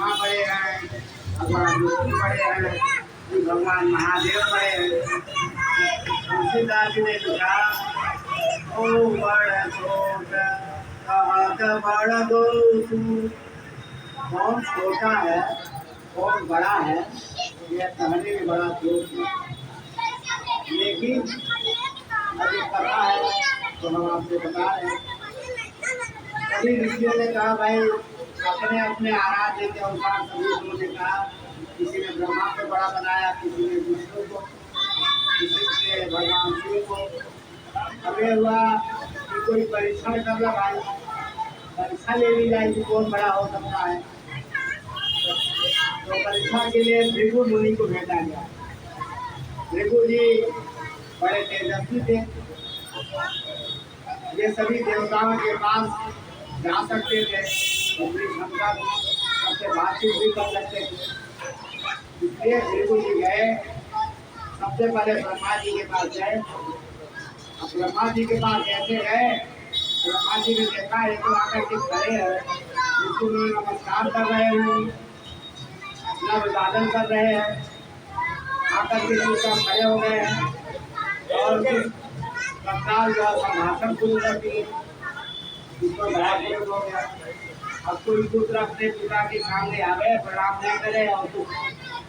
ब्रह्मा बड़े हैं, भगवान विष्णु बड़े हैं, भगवान महादेव बड़े हैं। तुलसीदास जी ने लिखा, ओ बड़ छोट कहत बड़ गोतु। कौन छोटा है कौन बड़ा है यह कहने में बड़ा दोष है, लेकिन अभी पता है तो हम आपसे बता रहे हैं। सभी ऋषियों ने कहा भाई अपने अपने आराध्य के अनुसार सभी लोगों ने कहा, किसी ने ब्रह्मा को बड़ा बनाया, किसी ने विष्णु को, किसी ने भगवान शिव को। हमें हुआ कि कोई परीक्षण कर ला भाई, परीक्षा ले ली जाए कि कौन बड़ा हो सकता है। तो परीक्षा के लिए भृगु मुनि को भेजा गया। भृगु जी बड़े तेजस्वी थे, ये सभी देवताओं के पास जा सकते थे, अपनी क्षमता सबसे बातचीत भी कर सकते थे। इसलिए भृगु जी गए, सबसे पहले ब्रह्मा जी के पास गए। अब ब्रह्मा जी के पास कैसे गए, ब्रह्मा जी ने देखा एक तो आकर के खड़े हैं, जिसको नमस्कार कर रहे हैं, अपना अभिवादन कर रहे हैं, आकर के सब खड़े हो गए हैं और सरकार जो संभाषण शुरू कर दिए, इसको बड़ा विरोध हो गया। अब कोई दूसरा अपने पिता के सामने आ गए, प्रणाम नहीं करे और तो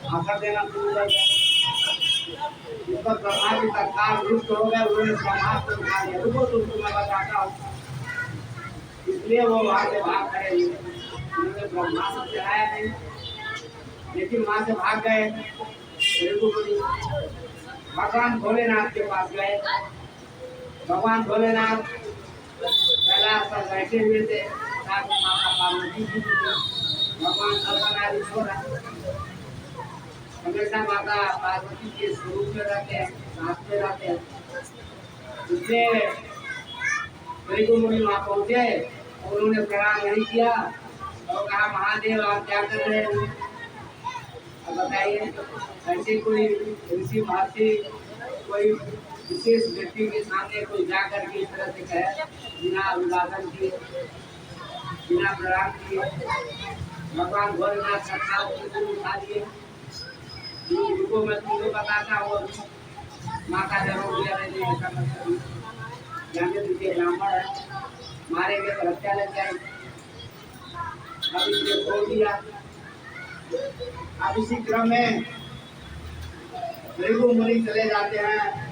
आकर देना शुरू कर दिया। इस पर ब्रह्मा जी तत्काल रुष्ट हो गए, उन्होंने ब्रह्मा को उठा लिया, रुको तुमको मैं बताता हूँ। इसलिए वो वहाँ से भाग गए, उन्होंने ब्रह्मा से चढ़ाया नहीं, लेकिन वहाँ से भाग गए। भगवान भोलेनाथ के पास गए। भगवान भोलेनाथ कैलाश पर बैठे हुए थे, साथ में माता पार्वती जी भी थी। भगवान अर्धनारीश्वर हमेशा माता पार्वती के स्वरूप में रहते हैं, साथ में रहते हैं। इसलिए भृगु मुनि वहाँ पहुँचे, उन्होंने प्रणाम नहीं किया और कहा महादेव आप क्या कर रहे हैं, अब बताइए। ऐसे कोई ऋषि महर्षि कोई विशेष व्यक्ति के सामने कोई जाकर के इस तरह से कहे, बिना अभिवादन किए, बिना प्रणाम किए। भगवान भोलेनाथ सरकार उठा दिए, उनको मैं तुमको बताता हूँ, माँ का जन्म दिया नहीं, ऐसा मतलब जाने दीजिए, ब्राह्मण है, मारेंगे तो हत्या लग जाएगी। अब इसने छोड़ दिया। अब इसी क्रम में भृगु मुनि चले जाते हैं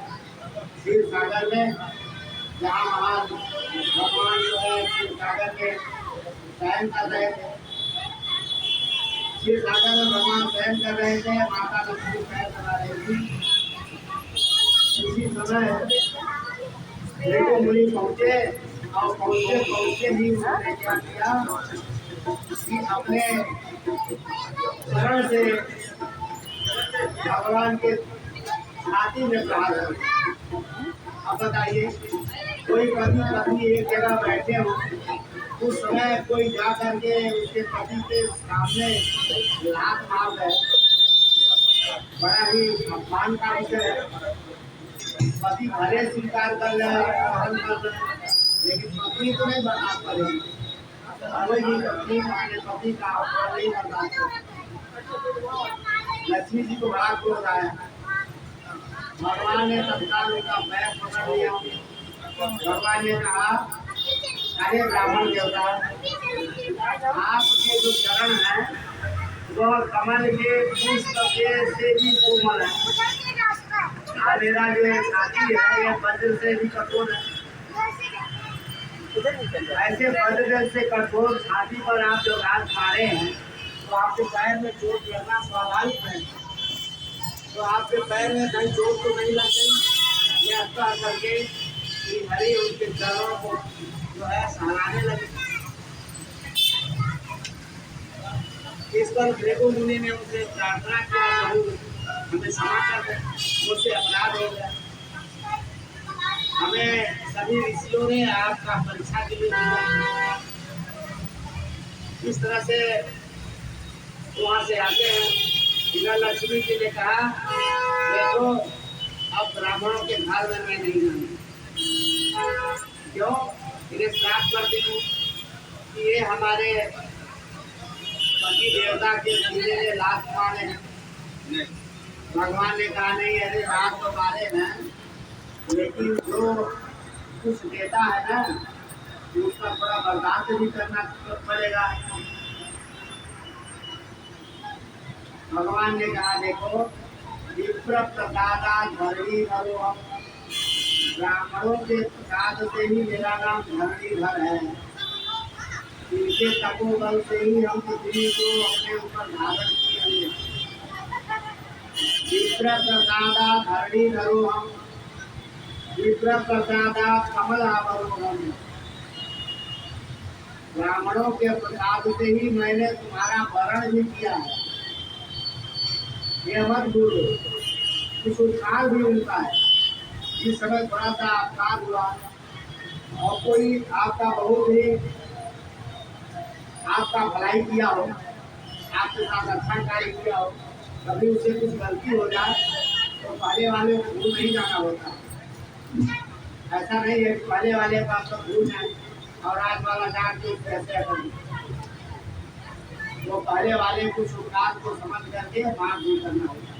क्षीर सागर में, जहाँ महान भगवान जो है क्षीर सागर के शयन कर रहे थे। क्षीर सागर में भगवान शयन कर रहे थे, माता लक्ष्मी शयन करा रही थी। इसी समय भृगु मुनि पहुँचे और पहुँचे ही उन्होंने क्या किया कि अपने चरण से भगवान के छाती में प्रहार कर। अब बताइए, कोई पति पत्नी एक जगह बैठे हो, उस समय कोई जा करके उसके पति के सामने लात मार दे, बड़ा ही अपमान का विषय है। पति भले स्वीकार कर रहे, ग्रहण कर रहे, लेकिन पत्नी तो नहीं बर्दाश्त करेगी। कोई भी पत्नी अपने पति का अपमान नहीं बर्दाश्त करेगी। लक्ष्मी जी को बड़ा क्रोध आया, भगवान ने तत्काल उनका पैर पकड़ लिया। भगवान ने कहा, अरे ब्राह्मण देवता, आपके जो चरण हैं वह कमल के पुष्प से भी कोमल है, मेरा जो छाती है यह वज्र से भी कठोर है। ऐसे वज्र से कठोर छाती पर आप जो घात मारे हैं, तो आपके पैर में चोट लगना स्वाभाविक है। तो आपके पैर में कहीं चोट तो नहीं लग गई, यह स्तर करके हरी उनके चरणों को जो है सहलाने लगे। इस पर भृगु मुनि ने उनसे प्रार्थना किया, हमें क्षमा कर दे, मुझसे अपराध हो गया। हमें सभी ऋषियों ने आपका परीक्षा के लिए दिया। इस तरह से वहाँ से आते हैं। इधर लक्ष्मी जी ने कहा, देखो अब ब्राह्मणों के घर में मैं नहीं जाऊंगी। क्यों? इन्हें श्राप कर दी कि ये हमारे पति देवता के सीने में लात मारे हैं। भगवान ने कहा नहीं अरे रात तो मारे हैं, लेकिन जो कुछ देता है ना उसका थोड़ा बर्दाश्त भी करना पड़ेगा। भगवान ने कहा देखो विप्र प्रसादा धरणी धरो, हम ब्राह्मणों के प्रसाद से ही मेरा नाम धरणीधर है। इनके तपोबल से ही हम पृथ्वी को अपने ऊपर धारण किए हैं। विप्र प्रसादा धरणीधरो हम, विप्र प्रसादा कमल आवरो हम। ब्राह्मणों के प्रसाद से ही मैंने तुम्हारा वरण भी किया है। ये मत भूलो, कुछ उत्साह भी मिलता है। इस समय थोड़ा सा अपराध हुआ और कोई आपका बहुत ही आपका भलाई किया हो, आपके साथ अच्छा कार्य किया हो, कभी उसे कुछ गलती हो जाए तो पहले वाले को भूल नहीं जाना होता। ऐसा नहीं है कि पहले वाले का सब भूल जाए और आज वाला जान के कैसे कर, वो पहले वाले कुछ उपकार को समझ करके माफ भी करना होगा।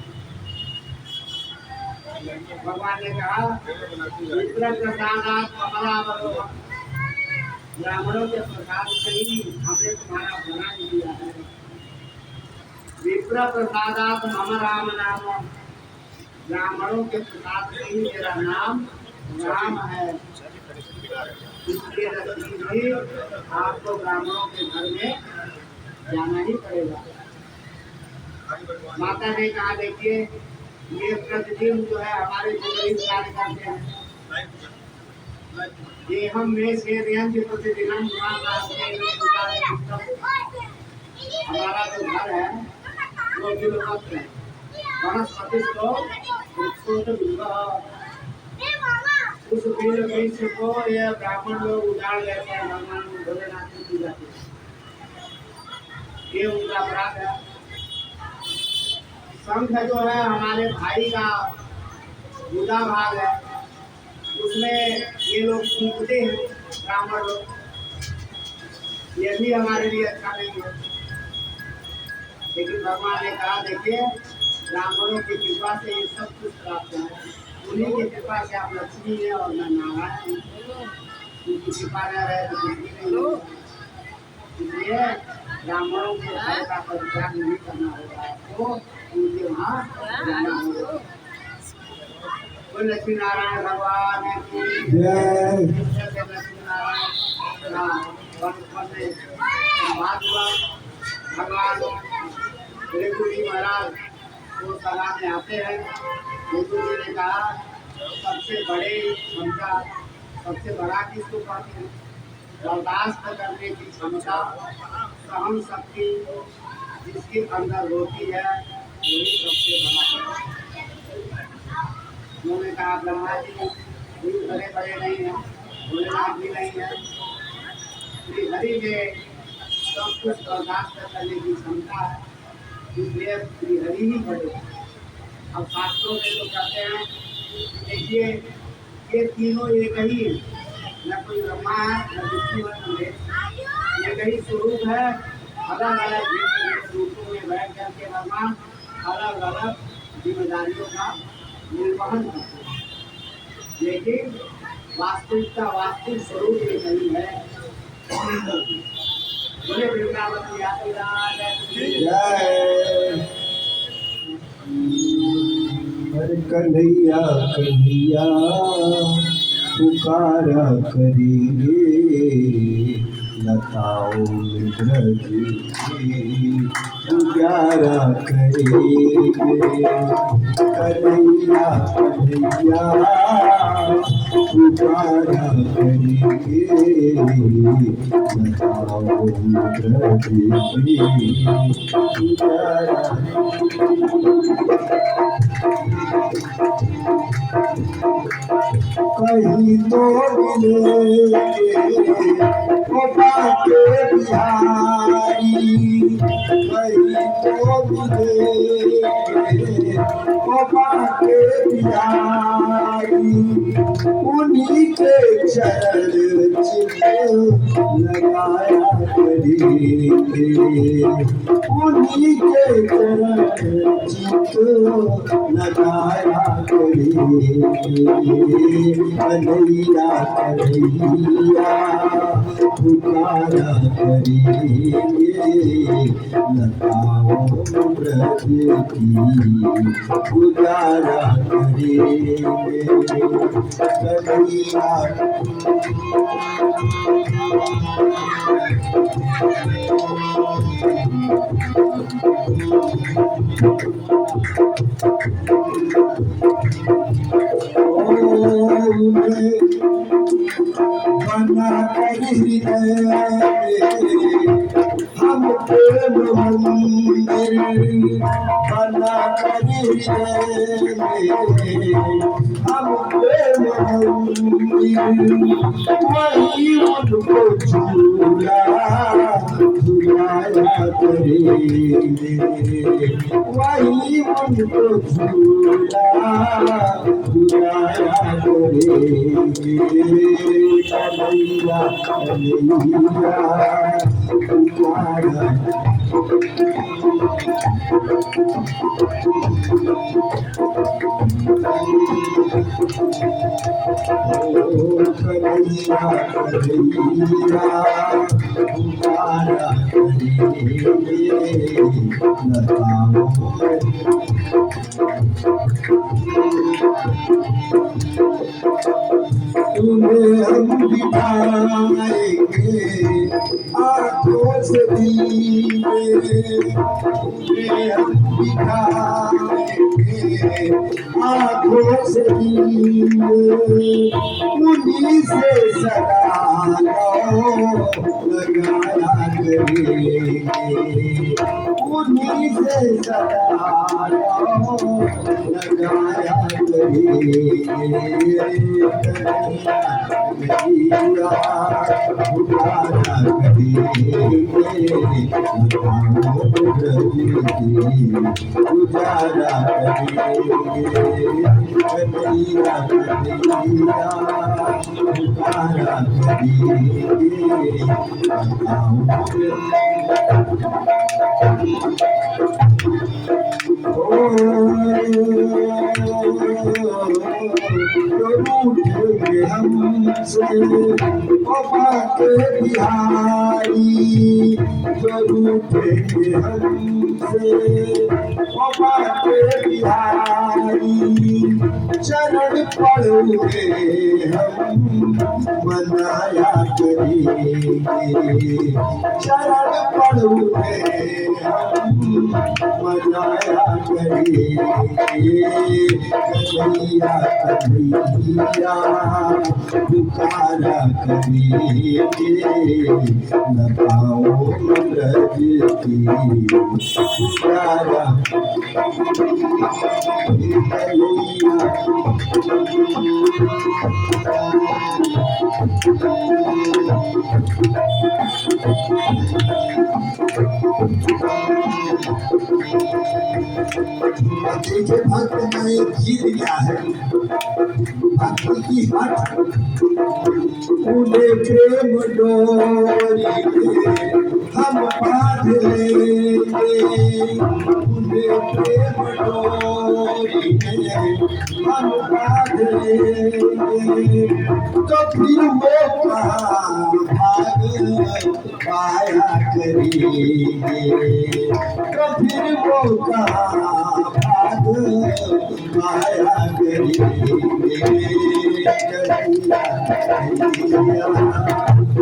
भगवान ने कहा विप्र प्रसादात कमलावरो, ब्राह्मणों के प्रसाद से ही हमने तुम्हारा बना दिया है। विप्र प्रसादात मम राम नाम, ब्राह्मणों के प्रसाद से ही मेरा नाम राम है। इसलिए भी आपको ब्राह्मणों के घर में जाना ही पड़ेगा। माता ने कहा देखिए ये प्रतिदिन जो है हमारे जो गरीब कार्य करते हैं, ये हम में से प्रतिदिन हमारा जो घर है वो बिलवत है। वनस्पति उस बिल वृक्ष को ये ब्राह्मण लोग उजाड़ लेते हैं, भगवान भोलेनाथ की पूजा के, ये उनका अपराध है। शंख जो है हमारे भाई का जुदा भाग है, उसमें ये लोग फूंकते हैं ब्राह्मण लोग, ये भी हमारे लिए अच्छा नहीं है। लेकिन भगवान ने कहा देखिए ब्राह्मणों की कृपा से ये सब कुछ प्राप्त है, उन्हीं की कृपा से आप लक्ष्मी है और मैं नारायण, उनकी कृपा न रहे तो कुछ भी नहीं होगा। इसलिए ब्राह्मणों के घर का परित्याग नहीं करना होगा, तो उनके वहाँ जाना होगा। तो लक्ष्मी नारायण भगवान की जय। लक्ष्मी नारायण भगवान बिल्कुल जी महाराज वो सभा में आते हैं। बिल्कुल जी ने कहा सबसे बड़े क्षमता, सबसे बड़ा किसको कहते हैं? बर्दाश्त करने की क्षमता, सहन शक्ति जिसके अंदर होती है वही सबसे बड़ा है। उन्होंने कहा ब्रह्मा जी कोई बड़े बड़े नहीं है, भोलेनाथ भी नहीं है, श्री हरि में सब कुछ बर्दाश्त करने की क्षमता है, इसलिए श्री हरि ही बड़े। अब शास्त्रों में तो कहते हैं देखिए ये तीनों एक ही है, न कोई ब्रह्मा है न विष्णु है न महेश, एक ही स्वरूप है। अलग अलग भिन्न रूपों में बैठ करके भगवान अलग अलग जिम्मेदारियों का निर्वहन करते हैं, लेकिन वास्तविकता वास्तविक स्वरूप ये नहीं है। बोले वृंदावन जय। हर कन्हैया कन्हैया पुकारा करेंगे, लताओं में ब्रज उजारा करेंगे। कन्हैया कन्हैया पुकारा करेंगे, लताओं में ब्रज उजारा। कहीं तो मिलेंगे गोपा के बिहारी कहीं तो मिले गोपा के बिहारी उन्हीं के चरण चित लगाया करेंगे उन्हीं के चरण चित लगाया करेंगे कन्हैया कन्हैया पुकारा करेंगे लताओं ब्रज की पुकारा करेंगे कन्हैया बना कर हृदय हम प्रेम मंदिर बना कर हृदय हम प्रेम मंदिर वही उनको झूला झुलाया करेंगे वही उनको झूला झुलाया करेंगे कन्हैया कन्हैया पुकारा कन्हैया कन्हैया पुकारा करेंगे लताओं तुम्हें हम दिखाएंगे आँखों से दीवे तुम्हें हम दिखाएंगे आँखों से दीवे उन्हीं से सदा लगाया करेंगे उन्हीं से सदा लगाया करेंगे गोपा के बिहारी रूठेंगे हमसे गोपा के बिहारी चरण पड़ोगे हम मनाया करेंगे चरण पड़ोगे हम मनाया करेंगे कन्हैया कन्हैया पुकारा करेंगे लताओं ब्रज की पुकारा देखिए भक्त में एक गीत गया है भक्ति की हट उन्हें प्रेम डोरी हम बांध लेंगे उन्हें प्रेम डोरी हम बांध लेंगे तो फिर वो भाग पाया करेंगे तो फिर वो भाग पाया करेंगे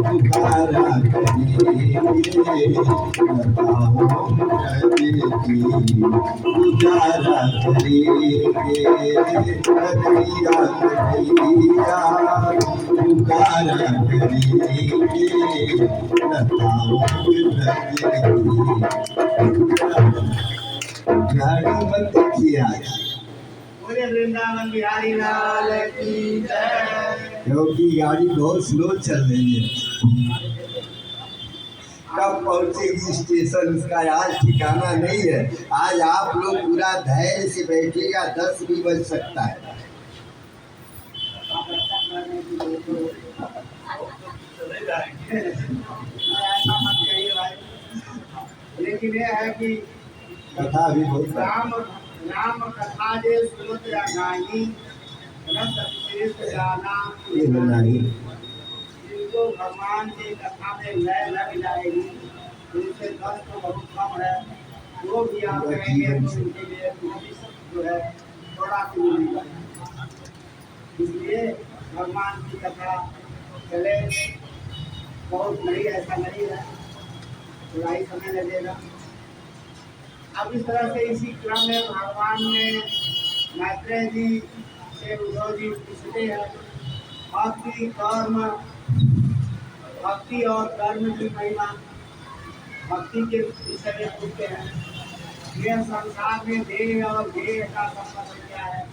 पुकारा करेंगे लताओं की पुकारा करेंगे कन्हैया कन्हैया पुकारा करेंगे लताओं गाड़ी बंद किया बोले वृंदावन बिहारी लाल की जय। क्योंकि गाड़ी बहुत स्लो चल रही है। कब पहुंचेगी स्टेशन उसका आज ठिकाना नहीं है। आज आप लोग पूरा धैर्य से बैठिएगा, 10 भी बज सकता है। आप अच्छा करने की ऐसा मत कहिए भाई। लेकिन ये है कि कथा भी बहुत राम राम कथा जे सुनत गानी रस विशेष जाना ये नहीं। जिनको भगवान की कथा में लय लग जाएगी उनसे कष्ट तो बहुत कम है। वो भी आप कहेंगे तो उनके लिए जो है थोड़ा सी मिलेगा। इसलिए भगवान की कथा चले, बहुत नहीं ऐसा नहीं है, थोड़ा ही समय लगेगा। अब इस तरह से इसी क्रम में भगवान ने मैत्रेय जी से उद्धव जी पूछते हैं भक्ति और कर्म की महिमा, भक्ति के विषय में पूछते हैं। यह संसार में देह और देह का संबंध क्या है?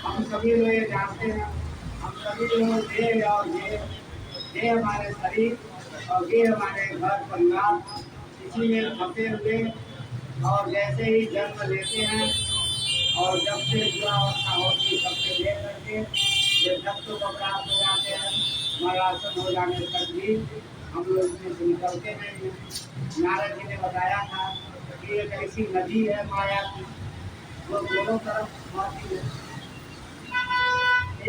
हम सभी लोग ये जानते हैं, हम सभी लोग देह और देह हमारे शरीर और देह हमारे घर परिवार, इसी में फंसे हुए और जैसे ही जन्म लेते हैं और जब से युवावस्था होती तब से ले करके जब तक तो प्राप्त हो जाते हैं, मरासन हो जाने तक भी हम लोग इसमें से निकलते नहीं हैं। नारद जी ने बताया था कि एक ऐसी नदी है माया की, वो दोनों तरफ बहती है।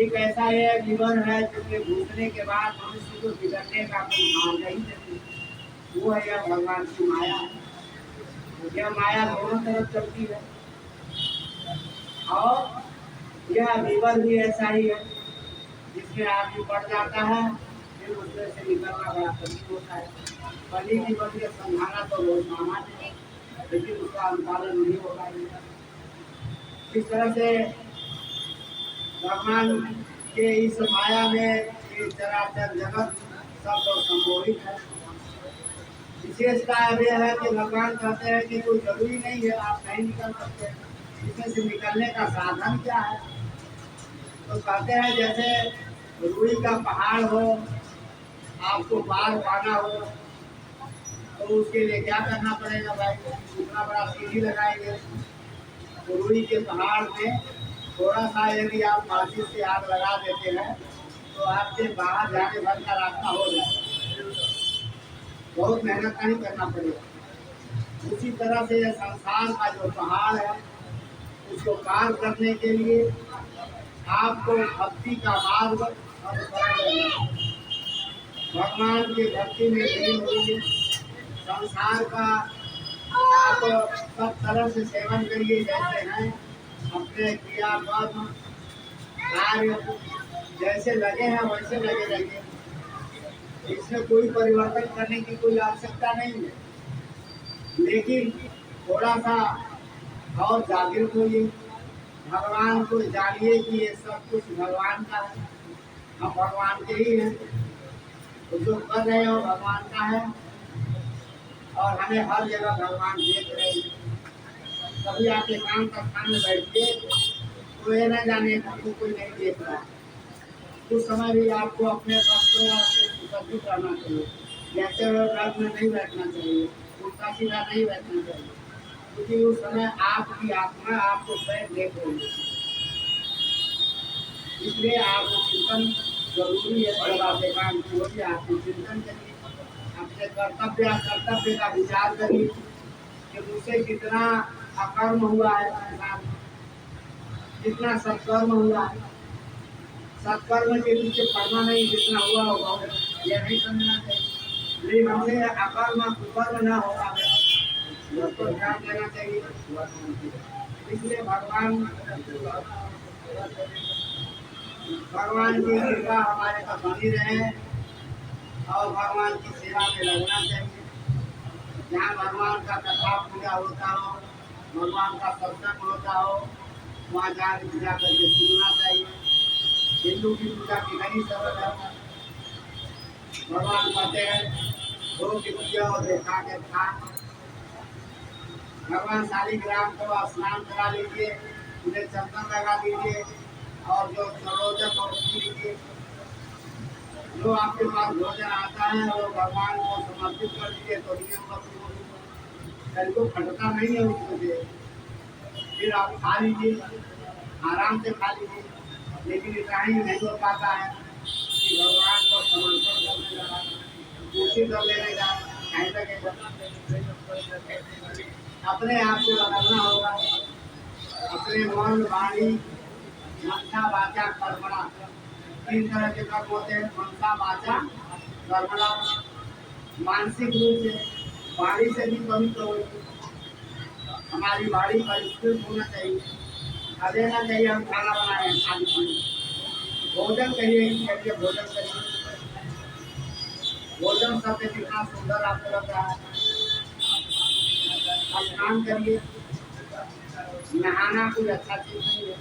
एक ऐसा ये जीवन है जिसमें घुसने के बाद मनुष्य को बिगड़ने का कोई मार्ग ही नहीं, वो है यह भगवान की माया। यह माया दोनों तरफ चलती है और यह जीवन भी ऐसा ही है जिसमें आदमी पड़ जाता है, फिर उसमें से निकलना बड़ा कठिन होता है। पली की बन के समझाना तो बहुत सामान्य है, लेकिन उसका अनुपालन नहीं हो पाएगा। इस तरह से भगवान के इस माया में ये चराचर जगत सब लोग संबोधित है। विशेषता यह है कि भगवान कहते हैं कि कोई जरूरी नहीं है, आप नहीं निकल सकते, इसमें से निकलने का साधन क्या है? तो कहते हैं जैसे रुई का पहाड़ हो, आपको पार पाना हो तो उसके लिए क्या करना पड़ेगा भाई? इतना बड़ा सीढ़ी लगाएंगे तो रुई के पहाड़ में थोड़ा सा यदि आप माचिस से आग लगा देते हैं तो आपके बाहर जाने भर का रास्ता हो जाएगा, बहुत मेहनत नहीं करना पड़ेगा। उसी तरह से संसार का जो पहाड़ है उसको पार करने के लिए आपको भक्ति का मार्ग अनुसरण करना है। भगवान की भक्ति में लीन होइए, संसार का आप सब तरह से सेवन करिए, जैसे हैं अपने क्रिया कर्म कार्य जैसे लगे हैं वैसे लगे रहिए, इसमें कोई परिवर्तन करने की कोई आवश्यकता नहीं है। लेकिन थोड़ा सा और जागृत होइए, भगवान को जानिए कि ये सब कुछ भगवान का है, हम भगवान के ही हैं, तो जो कर रहे हो भगवान का है और हमें हर जगह भगवान देख रहे हैं। कभी आप एकांत स्थान में बैठिए तो ये न जाने हमको कोई नहीं देख रहा है, उस समय भी आपको अपने वस्त्रों से सुसज्जित रहना चाहिए। जैसे रथ में नहीं बैठना चाहिए, उल्टा सीधा नहीं बैठना चाहिए, क्योंकि उस समय आपकी आत्मा आपको स्वयं देख रही है। इसलिए आपको चिंतन जरूरी है। जब आप एकांत होइए आपको चिंतन करिए, अपने कर्तव्य का विचार करिए कि मुझसे कितना अकर्म हुआ है संसार में, कितना सत्कर्म हुआ है। सत्कर्म के पीछे पढ़ना नहीं, जितना हुआ होगा यह नहीं समझना चाहिए। लेकिन हमसे अकर्म कुकर्म न हो पाए उसको ध्यान देना चाहिए। इसलिए भगवान की कृपा हमारे पर बनी रहे और भगवान की सेवा में लगना चाहिए। जहाँ भगवान का कथा पूजा होता हो, भगवान का सत्संग होता हो, वहाँ जाकर पूजा करके सुनना चाहिए। हिंदू की पूजा की नहीं समझ है। भगवान कहते हैं धो की पूजा और देखा के खा। भगवान शालिग्राम को स्नान करा लीजिए, उन्हें चंदन लगा दीजिए और जो सरोजक और लीजिए, जो आपके पास भोजन आता है वो भगवान को समर्पित कर दीजिए तो नियम शरीर को खटता नहीं है उसको दे। फिर आप खा लीजिए, आराम से खा लीजिए, लेकिन इतना ही नहीं हो पाता है कि भगवान को समर्पण करने लगा, दूसरी कर लेने का नहीं लगेगा। अपने आप को बदलना होगा, अपने मन वाणी मनसा वाचा कर्मणा, तीन तरह के कर्म होते हैं, मनसा वाचा कर्मणा। मानसिक रूप से वाणी से भी पवित्र हो, हमारी वाणी परिष्कृत होना चाहिए, देना चाहिए हम खाना बनाए खाली पानी, भोजन कहिए करिए, भोजन करिए, भोजन शब्द कितना सुंदर आपको लग रहा है। स्नान करिए, नहाना कोई अच्छा चीज नहीं है,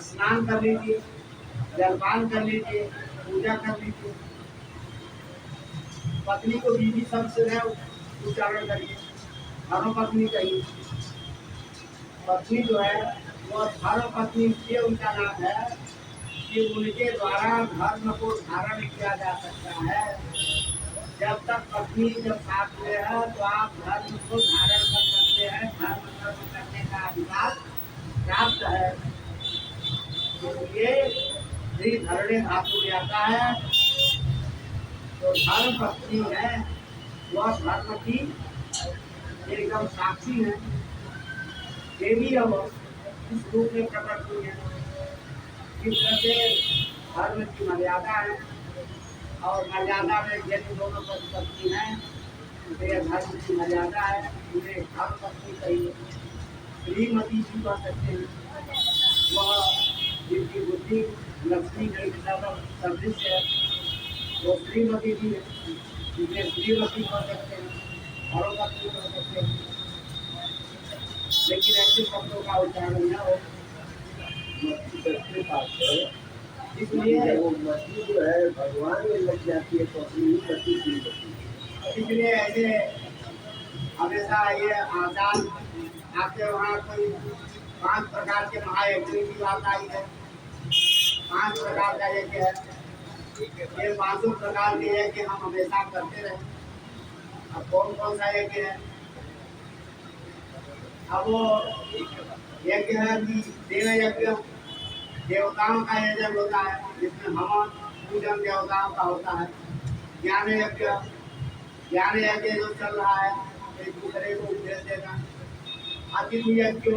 स्नान कर लीजिए, जलपान कर लीजिए, पूजा कर लीजिए, पत्नी को बीवी शब्द से उच्चारण करिए, धर्म पत्नी कहिए। पत्नी जो है वो धर्म पत्नी इसलिए उनका नाम है कि उनके द्वारा धर्म को धारण किया जा सकता है। जब तक पत्नी जब साथ में है तो आप धर्म को धारण कर सकते हैं, धर्म कर्म करने का अधिकार प्राप्त है। इसलिए श्री धरणे धातु में आता है, तो धर्म पत्नी है वह धर्म की एकदम साक्षी है, देवी है वो, इस रूप में प्रकट हुई है। इस तरह से धर्म की मर्यादा है, और मर्यादा में यदि दोनों पत्नी है तो यह धर्म की मर्यादा है, उन्हें धर्म पत्नी कहिए। श्रीमती जी कह सकते हैं, वह जिनकी बुद्धि लक्ष्मी गई सदृश है वो श्रीमती जी है, जिन्हें श्रीमती कह सकते हैं, धर्म पत्नी कह सकते हैं। लेकिन ऐसे शब्दों का उच्चारण न हो, इसलिए वो मछली जो है भगवान में लग जाती है तो अपनी ही मछली की होती है। इसलिए ऐसे हमेशा ये आचार आपके वहाँ कोई 5 प्रकार के महायज्ञ की बात आई है, 5 प्रकार का यज्ञ है, ये 5 प्रकार के यज्ञ हम हमेशा करते रहे। अब कौन कौन सा यज्ञ है? अब वो यज्ञ है कि देव यज्ञ, देवताओं का यज्ञ होता है जिसमें हवन पूजन देवताओं का होता है। ज्ञान यज्ञ, ज्ञान यज्ञ जो चल रहा है एक दूसरे को उपदेश देना। अतिथि यज्ञ,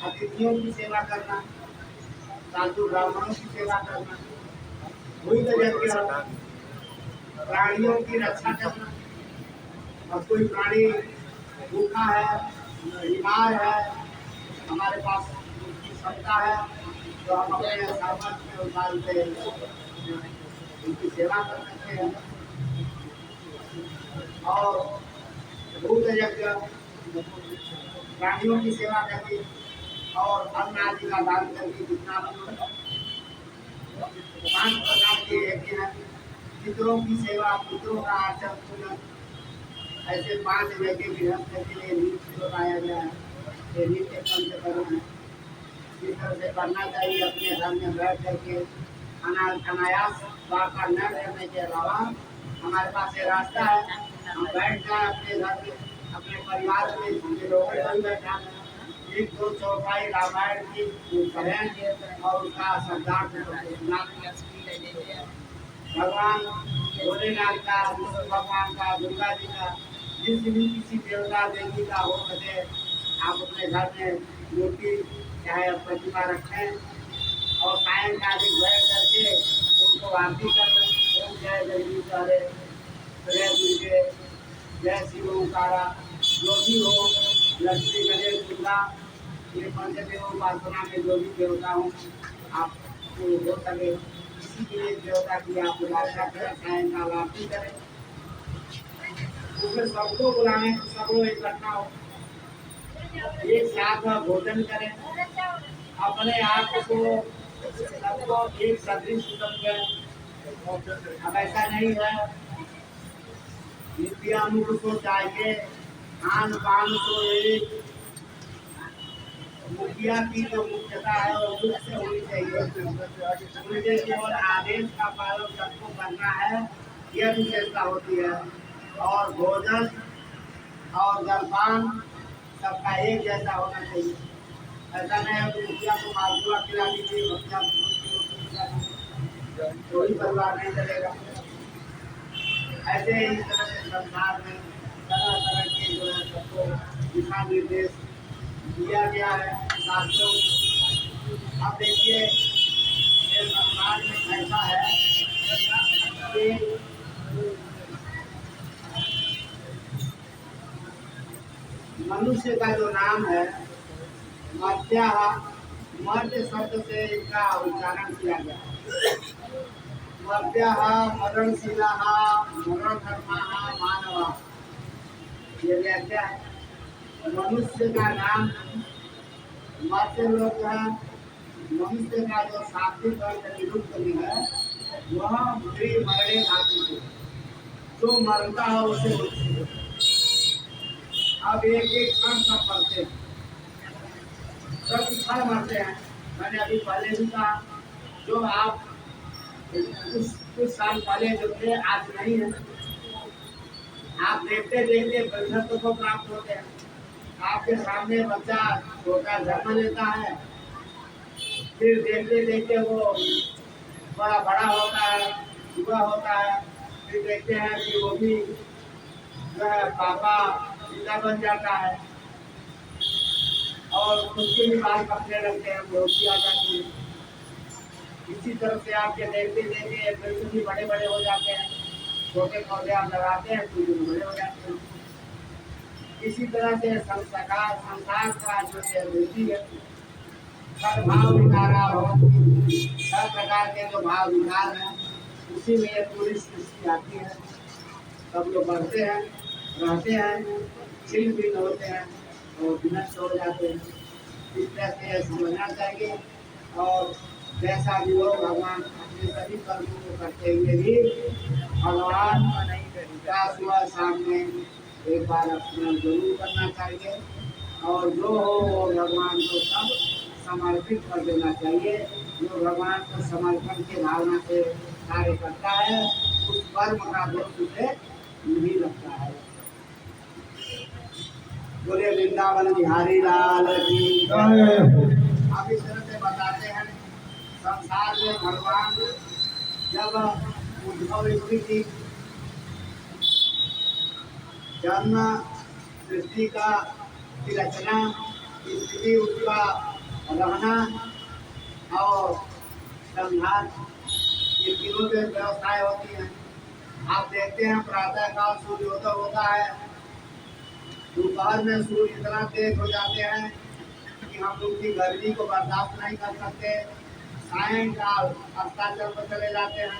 अतिथियों की सेवा करना, साधु ब्राह्मणों की सेवा करना। भूत यज्ञ, प्राणियों की रक्षा करना, और कोई प्राणी भूखा है, बीमार है, हमारे पास उसकी क्षमता है तो हम अपने सामर्थ्य के अनुसार से उनकी सेवा कर सकते हैं। और भूत यज्ञ, प्राणियों की सेवा करके और अन्न आदि का दान करके जितना 5 प्रकार के यज्ञ हैं। पितरों की सेवा, पितरों का आचरण पूजन, ऐसे 5 यज्ञ गृहस्थ के लिए नियुक्त बताया गया है। ये नित्य पंचकर्म है, इस तरह से करना चाहिए। अपने घर में बैठ करके अनायास वार्ता न करने के अलावा हमारे पास ये रास्ता है, हम बैठ जाए अपने घर में, अपने परिवार में जितने लोग हैं बैठा, 1-2 चौपाई रामायण की करें और उसका शब्दार्थ भगवान भोलेनाथ का, विष्णु भगवान का, दुर्गा जी का, जिस भी किसी देवता देवी का हो सके आप अपने घर में मूर्ति चाहे प्रतिमा रखें और सायंकालिक बैठ करके उनको आरती करें। ओम जय जगदीश हरे, जय दुर्गे, जय शिव ओंकारा, जो भी हो, लक्ष्मी गणेश दुर्गा, ये पंचदेव उपासना में जो भी देवता हूँ आपको हो सके किसी भी एक देवता की आप उपासना करें, सायंकाल आरती करें, उसमें सबको बुलाएं, सब लोग इकट्ठा हो, एक साथ भोजन करें, अपने आप को सबको एक सदृश समझें। अब ऐसा नहीं है, नित्यानुग को चाहिए, खान पान को एक, मुखिया की जो मुख्यता है वो मुख से होनी चाहिए। उनके केवल आदेश का पालन सबको करना है, यह विशेषता होती है। और भोजन और जलपान सबका एक जैसा होना चाहिए। ऐसा नहीं है कि मुखिया को मालपुआ खिला दीजिए, मुखिया को खिला दीजिए, कोई परिवार नहीं चलेगा। ऐसे ही इस तरह से संसार में तरह तरह के जो है सबको दिशा निर्देश दिया गया है शास्त्रों। अब देखिए ये संसार में ऐसा है कि मनुष्य का जो नाम है मर्त्या, मर्त्य शब्द से इसका उच्चारण किया गया है। मर्त्या मरणशीला मरण धर्मा मानवा, ये व्याख्या है। मनुष्य का नाम मर्त्य लोग है। मनुष्य का जो शाब्दिक अर्थ निरुक्त में है वह मरणे धातु से जो मरता है उसे मनुष्य। अब एक एक क्षण सब मरते हैं, सब क्षण मरते हैं। मैंने अभी पहले भी कहा जो आप कुछ साल पहले जो थे आज नहीं है। आप देखते देखते बंधत्व को प्राप्त होते हैं। आपके सामने बच्चा छोटा जन्म लेता है, फिर देखते देखते वो बड़ा बड़ा होता है, युवा होता है, फिर देखते हैं कि वो भी जो है पापा पिता बन जाता है और उसके भी बाल पकने लगते हैं, रोटी आ जाती है। इसी तरह से आपके देखते देखते बिल्कुल भी बड़े बड़े हो जाते हैं। छोटे पौधे आप लगाते हैं तो बड़े हो जाते हैं। इसी तरह से संसार का जो वृत्ति है सद्भाव विकारा हो, सब प्रकार के जो भाव विकार हैं उसी में ये पूरी सृष्टि आती है। सब लोग बढ़ते हैं, रहते हैं, छिन्न भिन्न होते हैं और विनष्ट हो जाते हैं। इस तरह से समझना चाहिए। और जैसा भी हो भगवान अपने सभी कर्मों को करते हुए भी भगवान का सुबह शाम में एक बार स्मरण जरूर करना चाहिए। और जो हो वो भगवान को सब समर्पित कर देना चाहिए। जो भगवान को समर्पण की भावना से कार्य करता है उस कर्म का दोष उसे नहीं लगता है। बोले वृंदावन बिहारी लाल की जय। अब इस तरह से बताते हैं संसार में भगवान जब उद्भव स्थिति जन्म सृष्टि का की रचना स्थिति उसका रहना और संहार ये तीनों की व्यवस्थाएं होती हैं। आप देखते हैं प्रातः काल सूर्योदय होता है, दोपहर में सूर्य इतना तेज हो जाते हैं कि हम लोग की गर्मी को बर्दाश्त नहीं कर सकते। सायंकाल अस्ताचल पर चले जाते हैं।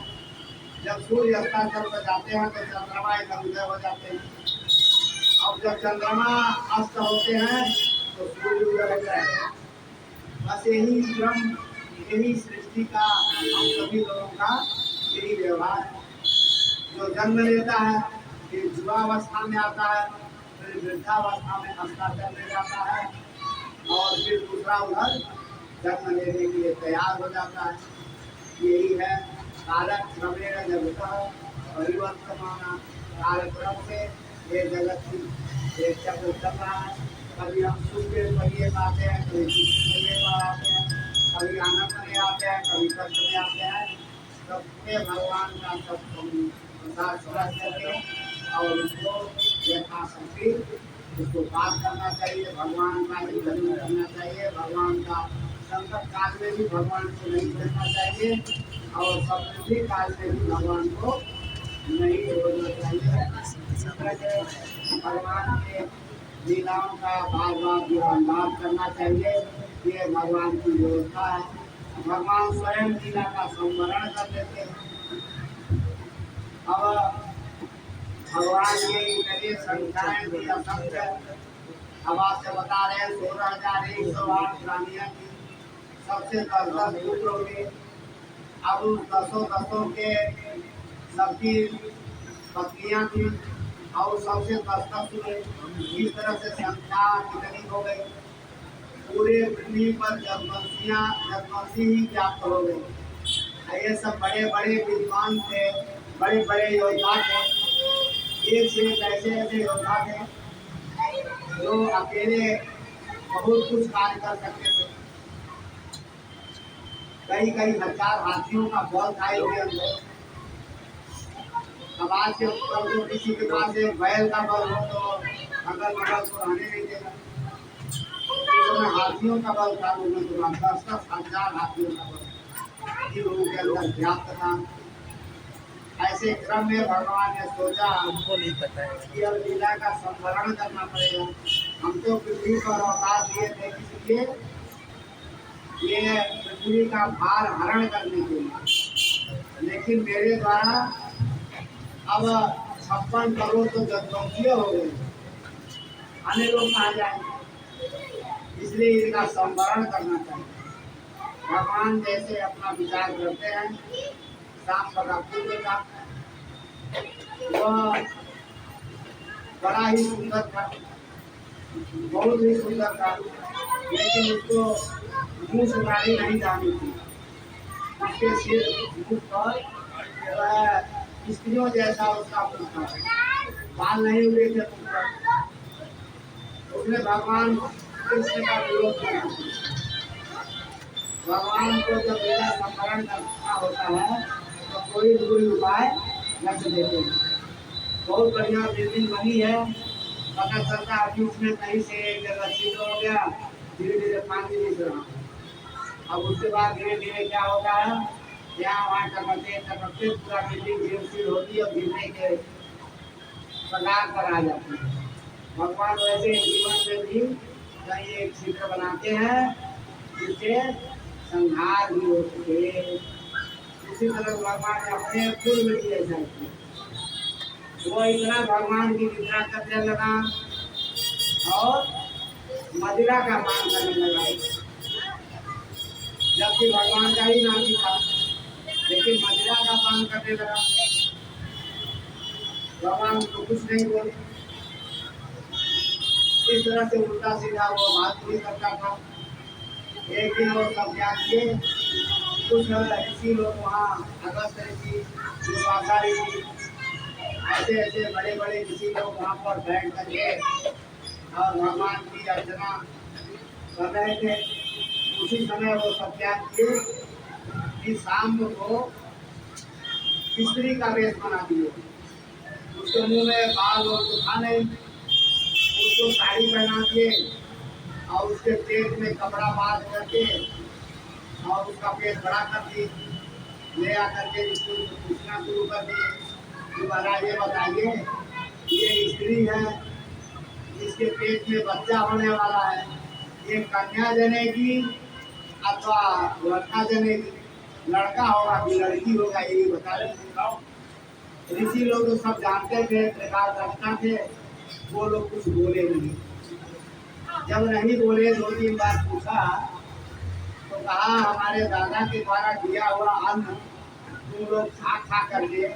जब सूर्य अस्ताचल पर जाते हैं तो चंद्रमा इधर उदय हो जाते हैं। अब जब चंद्रमा अस्त होते हैं तो सूर्य उदय हो जाते हैं। बस यही क्रम, यही सृष्टि का हम सभी लोगों का यही व्यवहार है। जो जन्म लेता है फिर युवावस्था में आता है, फिर वृद्धावस्था में अस्ताचल ले जाता है और फिर दूसरा उधर जन्म लेने के लिए तैयार हो जाता है। यही है कारक क्रमेण जगतः परिवर्तमान। कार्यक्रम से ये जगत की एक चक्र चल रहा है। कभी हम सुख के पहिए में आते हैं, कभी दुख के पहिए में आते हैं, कभी आनंद में आते हैं, कभी कष्ट में आते हैं। सबसे भगवान का सब प्रसाद समझ करके और उसको यथाशक्ति उसको पार करना चाहिए। भगवान का ही भजन करना चाहिए। भगवान का संकट काल में भी भगवान को नहीं छोड़ना चाहिए और समृद्धि काल में भी भगवान को नहीं छोड़ना चाहिए। भगवान के लीलाओं का बार बार लाभ करना चाहिए। ये भगवान की व्यवस्था है। भगवान स्वयं लीला का संवरण कर देते हैं। अब भगवान के इतने संख्याएं भी असंख्य। अब आपसे बता रहे हैं 16,108 प्राणियां थी, सबसे 10 पुत्र होंगे। अब उस दसों के सबकी पत्नियां थी और सबसे 10 हुए। इस तरह से संख्या कितनी हो गई? पूरे पृथ्वी पर जगवंशी ही व्याप्त हो गए। ये सब बड़े बड़े विद्वान थे, बड़े बड़े योद्धा थे। एक से एक ऐसे ऐसे योद्धा थे जो अकेले बहुत कुछ कार्य कर सकते थे। कई कई हजार हाथियों का बल था इनके अंदर। अब आज के जो किसी के पास एक बैल का बल हो तो अगल बगल को रहने नहीं देगा। उसमें हाथियों का बल था, लोगों के पास 10-10 हजार हाथियों का बल ही लोगों के अंदर व्याप्त था। ऐसे क्रम में भगवान ने सोचा कि अब लीला का संवरण करना पड़ेगा। हम तो पृथ्वी पर अवतार दिए थे किसी लिए, ये पृथ्वी का भार हरण करने के लिए, लेकिन मेरे द्वारा अब 56 करोड़ तो जगवंशीय हो गए, अन्य लोग कहाँ जाएंगे, इसलिए इनका संवरण करना चाहिए। भगवान जैसे अपना विचार करते हैं। शाम का पुत्र था, वह बड़ा ही सुंदर था, बहुत ही सुंदर था, लेकिन उसको मुँह सुधारी नहीं जानी थी। उसके सिर मुख पर स्त्रियों जैसा उसका मुख था, बाल नहीं हुए थे मुख पर। उसने भगवान कृष्ण का विरोध किया। भगवान को जब लीला संवरण करना होता है तो कोई उपाय रख देते हैं। बहुत बढ़िया बिल्डिंग बनी है, पता चलता अभी उसमें कहीं से एक जगह छिद्र हो गया, धीरे धीरे पानी दिख रहा। अब उसके बाद धीरे धीरे क्या होता है, यहाँ वहाँ टपकते पूरा बिल्डिंग धीरे होती है और गिरने के कगार पर आ जाती है। भगवान वैसे जीवन में भी कहीं एक छिद्र बनाते हैं जिससे संहार भी हो सके। उसी तरह भगवान ने अपने पूर्व में ऐसा किया। वो इतना भगवान की निद्रा करने लगा और मदिरा का पान करने लगा, जबकि भगवान का ही नाती था, लेकिन मदिरा का पान करने लगा। भगवान को कुछ नहीं बोले। इस तरह से उल्टा सीधा वो बात नहीं करता था। एक दिन वो सब क्या किए, कुछ ऋषि लोग वहाँ, अगस्त ऋषि, दुर्वासा ऋषि, ऐसे ऐसे बड़े बड़े ऋषि लोग वहाँ पर बैठ करके और भगवान की अर्चना कर रहे थे। उसी समय वो सब क्या किए कि शाम को स्त्री का वेश बना दिए। उसके मुंह में बाल और तो था नहीं, उसको साड़ी पहना दिए और उसके पेट में कपड़ा बांध करके और उसका पेट बड़ा कर दिए। ले आकर के इसको पूछना शुरू कर दिए कि महाराज ये बताइए, ये स्त्री है, इसके पेट में बच्चा होने वाला है, ये कन्या जनेगी अथवा लड़का जनेगी, लड़का होगा कि लड़की होगा, ये बता रहे। ऋषि लोग तो सब जानते थे, प्रकार रखना थे, वो लोग कुछ बोले नहीं। जब नहीं बोले, 2-3 बार पूछा तो कहा हमारे दादा के द्वारा दिया हुआ अन्न तुम लोग खा करके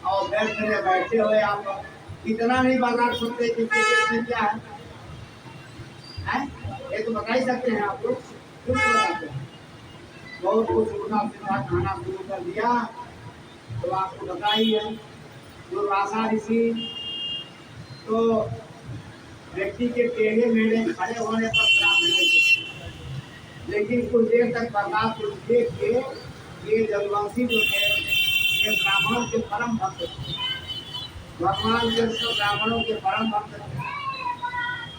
और बैठे हुए आप इतना नहीं बता सकते कि क्या है? ये तो बता ही सकते हैं आप लोग, क्यों नहीं बताते हैं? बहुत कुछ उल्टा सीधा खाना शुरू कर दिया। तो आपको बता ही है, दुर्वासा ऋषि तो व्यक्ति के टेढ़े मेढ़े खड़े होने पर प्राप्त नहीं होते, लेकिन कुछ देर तक बर्दाश्त देख के ये जगवंशी जो थे, ये ब्राह्मणों के परम भक्त थे। भगवान के ब्राह्मणों के परम भक्त थे,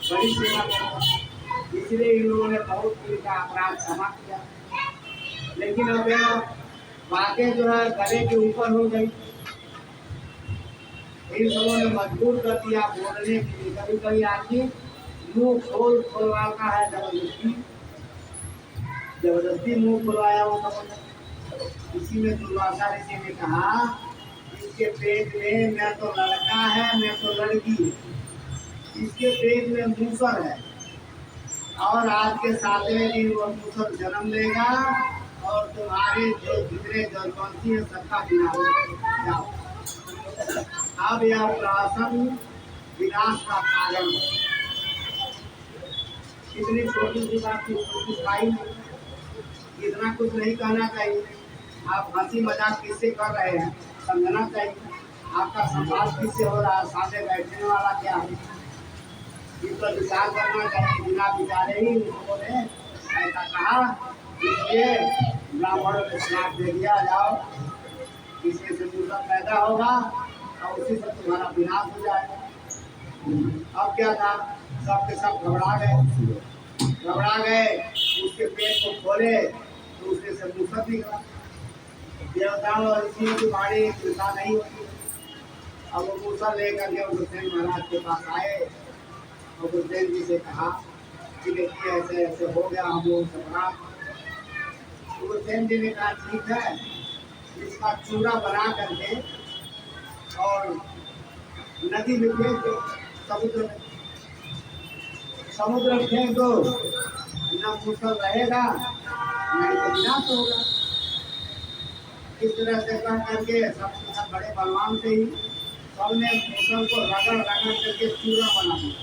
बड़ी सेवा करते, इसलिए इन लोगों ने बहुत इनका अपराध क्षमा किया। लेकिन अब यह बातें जो है गले के ऊपर हो गई, इन लोगों ने मजबूर कर दिया बोलने के लिए। कभी कभी आदमी मुंह खोलवाता है, जबरदस्ती मुंह खुलवाया वो सब। इसी में दुर्वासा ऋषि ने कहा इसके पेट में न तो लड़का है न तो लड़की है, इसके पेट में मूसर है और आज के 7वें दिन वो मूसर जन्म लेगा और तुम्हारे जो जितने जलवंशी है सबका विनाश जाओ। अब यह प्रसंग विनाश का कारण है। इतनी छोटी सी बात की कुछ भाई इतना कुछ नहीं कहना चाहिए। आप हंसी मजाक किससे कर रहे हैं समझना चाहिए। आपका संवाद किससे हो रहा है, सामने बैठने वाला क्या है, इस पर विचार करना चाहिए। बिना विचारे ही उन्होंने ऐसा कहा, इसलिए ब्राह्मणों को श्राप दे दिया, जाओ इसमें से दूसरा पैदा होगा और उसी से तुम्हारा विनाश हो जाएगा। अब क्या था, सब के सब घबरा गए। उसके पेट को खोले तो उसके से मूसर निकला। देवताओं और ऋषियों की बाणी कृपा नहीं होती। अब वो मूसर लेकर के उग्रसेन महाराज के पास आए और उग्रसेन जी से कहा कि देखिए ऐसे ऐसे हो गया, हम लोग घबरा। उग्रसेन जी ने कहा ठीक है, इसका चूरा बना करके और नदी में फेंक दो, समुद्र में फेंक दो, न मूसल रहेगा नहीं तो विनाश होगा। इस तरह से कह करके सब बड़े बलवान से ही सबने मूसल को रगड़ रगड़ करके चूरा बना दिया।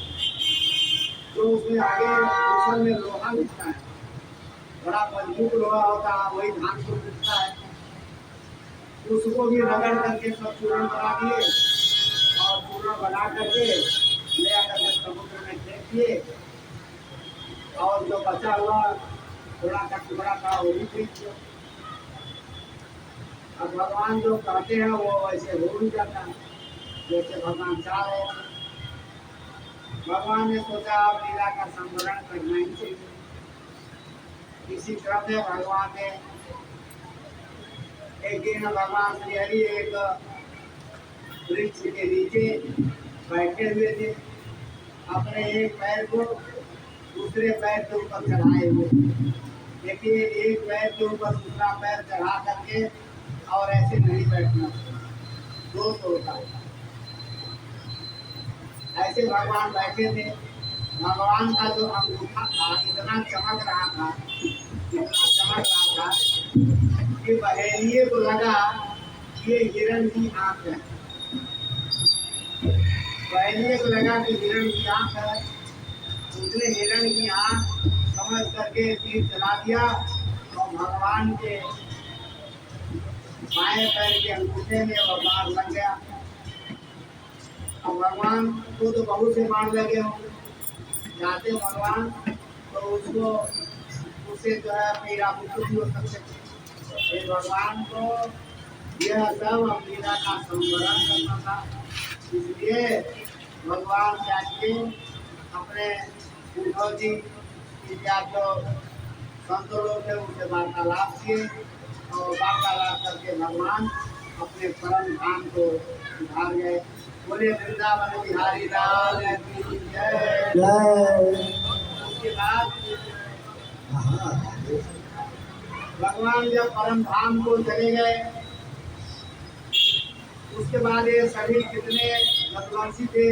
तो उसमें आगे मूसल में लोहा मिलता है, बड़ा मजबूत लोहा होता है, वही धान को मिलता है। उसको भी रगड़ करके सब चूर्ण बना दिए और चूर्ण बना करके ले आकर के समुद्र में फेंक दिए और जो बचा हुआ थोड़ा का टुकड़ा था वो भी फेंक दिया। अब भगवान जो कहते हैं वो वैसे हो भी जाता है जैसे भगवान चाह रहे हैं। भगवान ने सोचा अब लीला का संवरण करना ही चाहिए। इसी क्रम में भगवान ने एक दिन भगवान श्री हरि एक वृक्ष के नीचे बैठे हुए थे, अपने एक पैर को दूसरे पैर के ऊपर चढ़ाए हुए। देखिए एक पैर के ऊपर दूसरा पैर चढ़ा करके और ऐसे नहीं बैठना, दोष होता है। ऐसे भगवान बैठे थे। भगवान का जो अंगूठा था इतना चमक रहा था, इतना चमक रहा था कि बहेलिए को लगा ये हिरण की आंख है। बहेलिए को लगा कि हिरण की आंख है। उसने हिरण की आंख समझ करके तीर चला दिया और भगवान के बाएं पैर के अंगूठे में वो बाण लग गया। अब भगवान को तो बहुत से बाण लगे होंगे, जाते भगवान तो उसको उससे जो है पीड़ा मुक्त भी हो सकते। भगवान को यह सब लीला का संवरण करना था, इसलिए भगवान जाके अपने उद्धव जी इत्यादि जो संत लोग थे उनसे वार्तालाप किए और वार्तालाप करके भगवान अपने परम धाम को उधार गए। बोले वृंदावन बिहारी लाल की जय। उसके बाद भगवान जब परम धाम को चले गए, उसके बाद ये सभी कितने रघुवंशी थे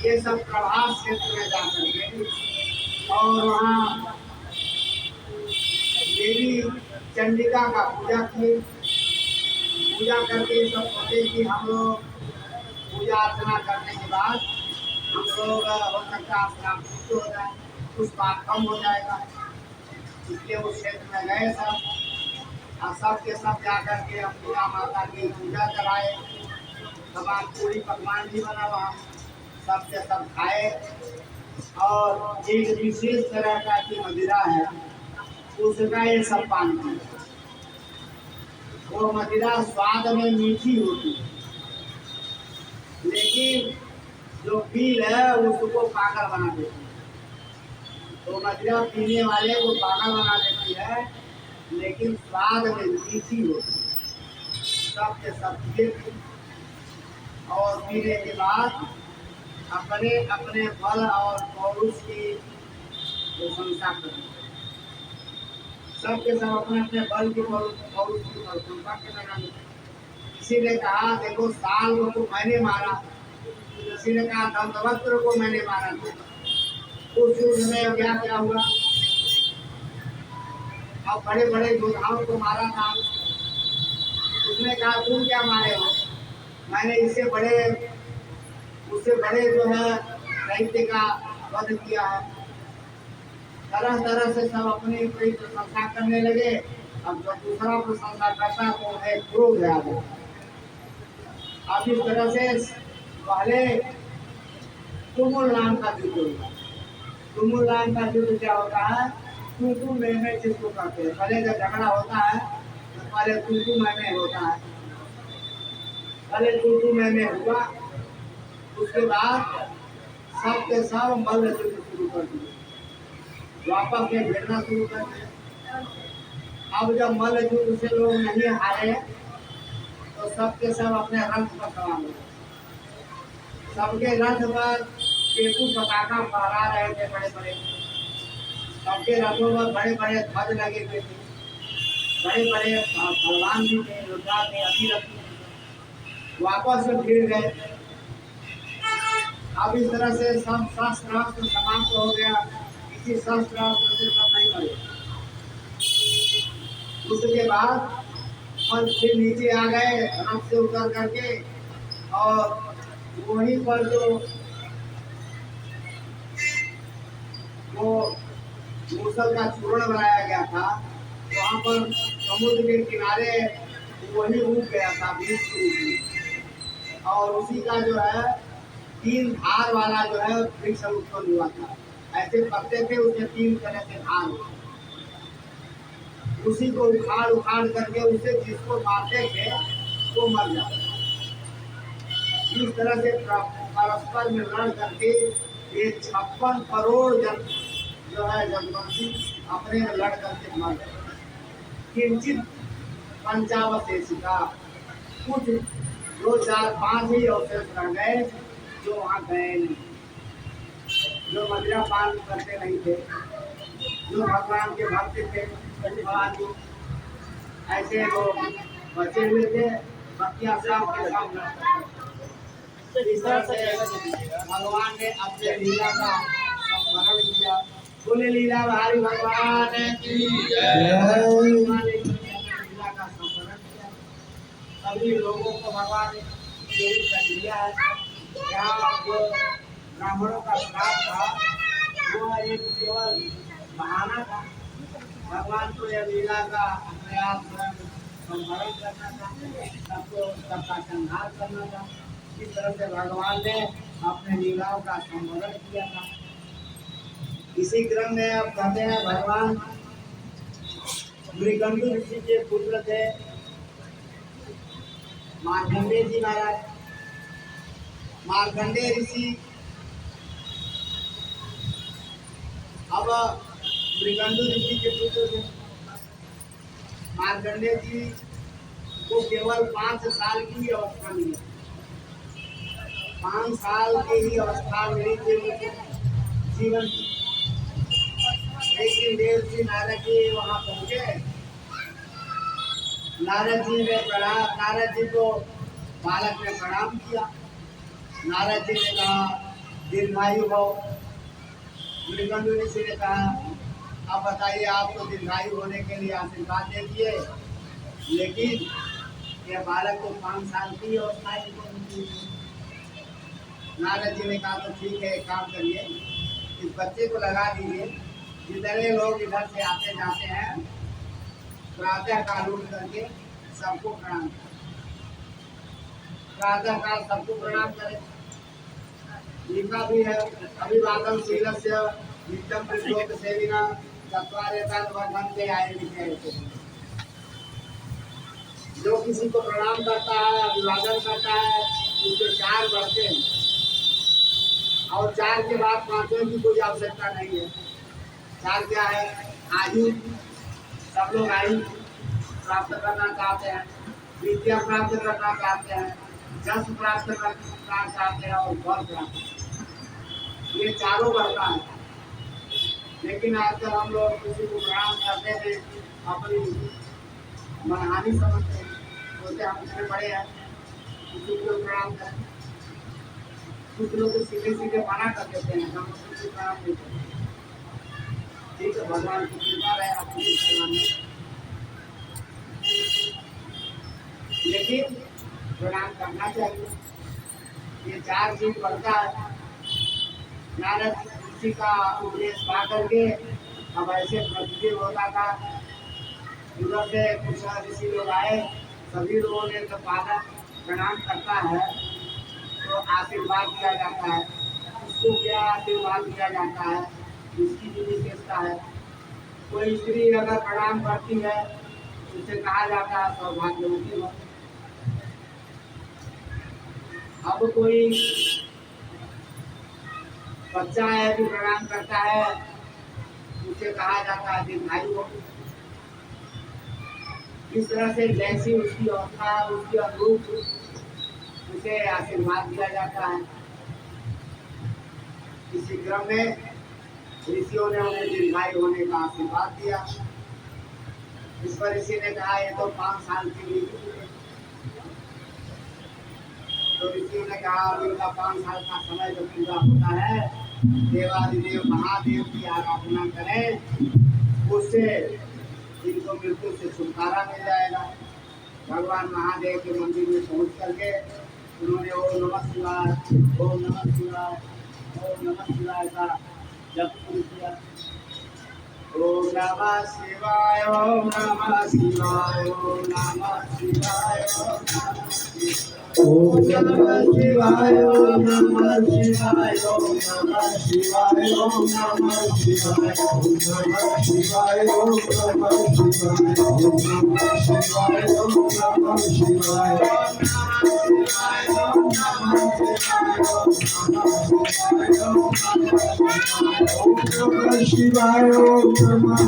ये सब प्रभास क्षेत्र में जाकर के और वहाँ देवी चंडिका का पूजा किए। पूजा करके सब सोचे कि हम लोग पूजा अर्चना करने के बाद हम लोग हो सकता है अपना मुक्त हो जाए, कुछ पाप कम हो जाएगा। इसलिए उस क्षेत्र में गए सब और सब के सब जाकर के अंबिका माता की पूजा कराए। तमाम पूरी पकवान भी बना वहाँ, सब के सब खाए। और एक विशेष तरह का की मदिरा है उसका ये सब पान किया। वो मदिरा स्वाद में मीठी होती है लेकिन जो पील है उसको पागल बना देती है। तो मदिरा पीने वाले को पागल बना देती है लेकिन स्वाद में मीठी होती है। सब के सब पिए और पीने के बाद अपने अपने बल और पौरुष की प्रशंसा करें। सबके सब अपने अपने बल की पौरुष की प्रशंसा करने। किसी ने कहा देखो साल को तो मैंने मारा, किसी ने कहा दंतवस्त्र को मैंने मारा था, उस युद्ध में क्या क्या हुआ। अब बड़े बड़े योद्धाओं को मारा था, उसने कहा तुम क्या मारे हो, मैंने इससे उससे बड़े जो है दैत्य का वध किया है। तरह तरह से सब अपनी कोई प्रशंसा करने लगे। अब जब दूसरा प्रशंसा करता तो उन्हें क्रोध आ जाता। अब इस तरह से पहले तुमुल नाम का युद्ध होता है। तुमुल नाम का युद्ध क्या होता है? तू तू मैं जिसको कहते हैं। पहले जब झगड़ा होता है तो पहले तू तू मैं होता है। पहले तू तू मैं हुआ, उसके बाद सब के सब मल्ल युद्ध शुरू कर दिए, वापस में भिड़ना शुरू कर दिया। अब जब मल्ल युद्ध से लोग नहीं हारे तो सब के सब अपने रथ पर सवार हो गए। सबके रथ पर केतु पताका फहरा रहे थे बड़े बड़े। सबके रथों पर बड़े बड़े ध्वज लगे हुए थे। बड़े बड़े भगवान भी थे, रुद्रा थे, अतिरथ थे। वापस में भिड़ गए। अब इस तरह से सब शस्त्र समाप्त हो गया। किसी शस्त्र से सब नहीं मरे। उसके बाद और फिर नीचे आ गए रथ से उतर करके, और वहीं पर जो वो मूसल का चूर्ण बनाया गया था, वहाँ पर समुद्र के किनारे वही उग गया था बीच में, और उसी का जो है 3 धार वाला जो है वृक्ष उत्पन्न हुआ था। ऐसे पत्ते थे, उसमें 3 तरह से धार हुआ। उसी को उखाड़ उखाड़ करके उसे जिसको मारते थे वो मर जाता। इस तरह से परस्पर में लड़ करके ये 56 करोड़ जन जो है जनवंशी अपने में लड़ करके मर गए। किंचित पंचावशेषिका, कुछ 2 4 5 ही अवशेष रह गए जो वहाँ गए नहीं, जो मदिरा पान करते नहीं थे, जो भगवान के भक्त थे। भगवान जी ऐसे लोग बचे हुए थे। बतिया सब के सब इस तरह से भगवान ने अपने लीला का स्मरण किया। बोले लीला भारी भगवान की जय। भगवान ने लीला का स्मरण किया। सभी लोगों को भगवान ने प्रेरित कर दिया है। यहाँ जो ब्राह्मणों का श्राप था वो एक केवल बहाना था। भगवान को यह लीला का अपने आप संभरण करना था, सबको सबका संहार करना था। इस तरह से भगवान ने अपने लीलाओं का संभरण किया था। इसी क्रम में अब कहते हैं भगवान मृगंडु ऋषि के पुत्र थे मार्कंडेय जी महाराज। मार्कंडेय ऋषि अब मृगंडु ऋषि के पुत्र थे। मार्कंडेय जी को केवल 5 साल की अवस्था मिली। 5 साल की ही अवस्था मिली थी जीवन की। लेकिन देव जी नारद जी वहाँ पहुँचे। नारद जी को बालक ने प्रणाम किया। नारद जी ने कहा दीर्घायु हो। मृगंडु ऋषि ने कहा अब बताइए, आपको दीर्घायु होने के लिए आशीर्वाद दे दिए, लेकिन यह बालक को 5 साल की अवस्था ही। नारद जी ने कहा तो ठीक है, एक काम करिए, इस बच्चे को लगा दीजिए। जितने लोग इधर से आते जाते हैं प्रातः काल उठ करके सबको प्रणाम करें। प्रातः काल सबको प्रणाम करें। लिखा भी है अभिवादन शीलस्य नित्यम प्रश्नोत्तर सेविना चत्वारेतान वर्धन्ते आयुर्विद्या। जो किसी को प्रणाम करता है, अभिवादन करता है, उसके 4 बढ़ते हैं, और 4 के बाद 5वें की कोई आवश्यकता नहीं है। 4 क्या है? आयु। सब लोग आयु प्राप्त करना चाहते हैं, विद्या प्राप्त करना चाहते हैं, जस प्राप्त करना चाहते हैं, और बल प्राप्त। ये चारों बढ़ता है। लेकिन आजकल हम लोग किसी को प्रणाम करते हैं अपनी मनहानि समझते हैं, बोलते हम इतने बड़े हैं, किसी को प्रणाम करें। कुछ लोग सीधे सीधे मना कर देते हैं, हम किसी को प्रणाम नहीं करते। ठीक है, भगवान की कृपा रहे आपकी सेवा में, लेकिन प्रणाम करना चाहिए। ये 4 चीज बढ़ता है। नारद ऋषि का उपदेश पा करके अब ऐसे प्रतिदिन होता था। उधर से कुछ ऋषि लोग आए, सभी लोगों ने जब बालक प्रणाम करता है तो आशीर्वाद दिया जाता है। उसको क्या आशीर्वाद दिया जाता है, इसकी भी विशेषता है। कोई स्त्री अगर प्रणाम करती है उसे कहा जाता है सौभाग्यवती हो। अब कोई बच्चा है जो प्रणाम करता है उसे कहा जाता है दीर्घायु हो। इस तरह से जैसी उसकी अवस्था उसके अनुरूप उसे आशीर्वाद दिया जाता है। इसी क्रम में ऋषियों ने उन्हें दीर्घायु होने का आशीर्वाद दिया। इस पर ऋषि ने कहा ये तो 5 साल की ऋतु है। तो ऋषियों ने कहा अब इनका 5 साल का समय जब पूरा होता है, देवादिदेव महादेव की आराधना करें, उससे इनको मृत्यु से छुटकारा मिल जाएगा। भगवान महादेव के मंदिर में पहुंच करके उन्होंने ओम नमः शिवाय, ओम नमः शिवाय, ओम नमः शिवाय का जप शुरू किया। ओम नमः शिवाय, ओम नमः शिवाय, ओम नमः शिवाय, ओम नमः शिवाय, ओम नमः शिवाय, ओम नमः शिवाय, ओम नमः शिवाय, ओम नमः शिवाय, ओम नमः शिवाय, ओम नमः शिवाय, ओम नमः शिवाय, ओम नमः शिवाय, ओम नमः शिवाय,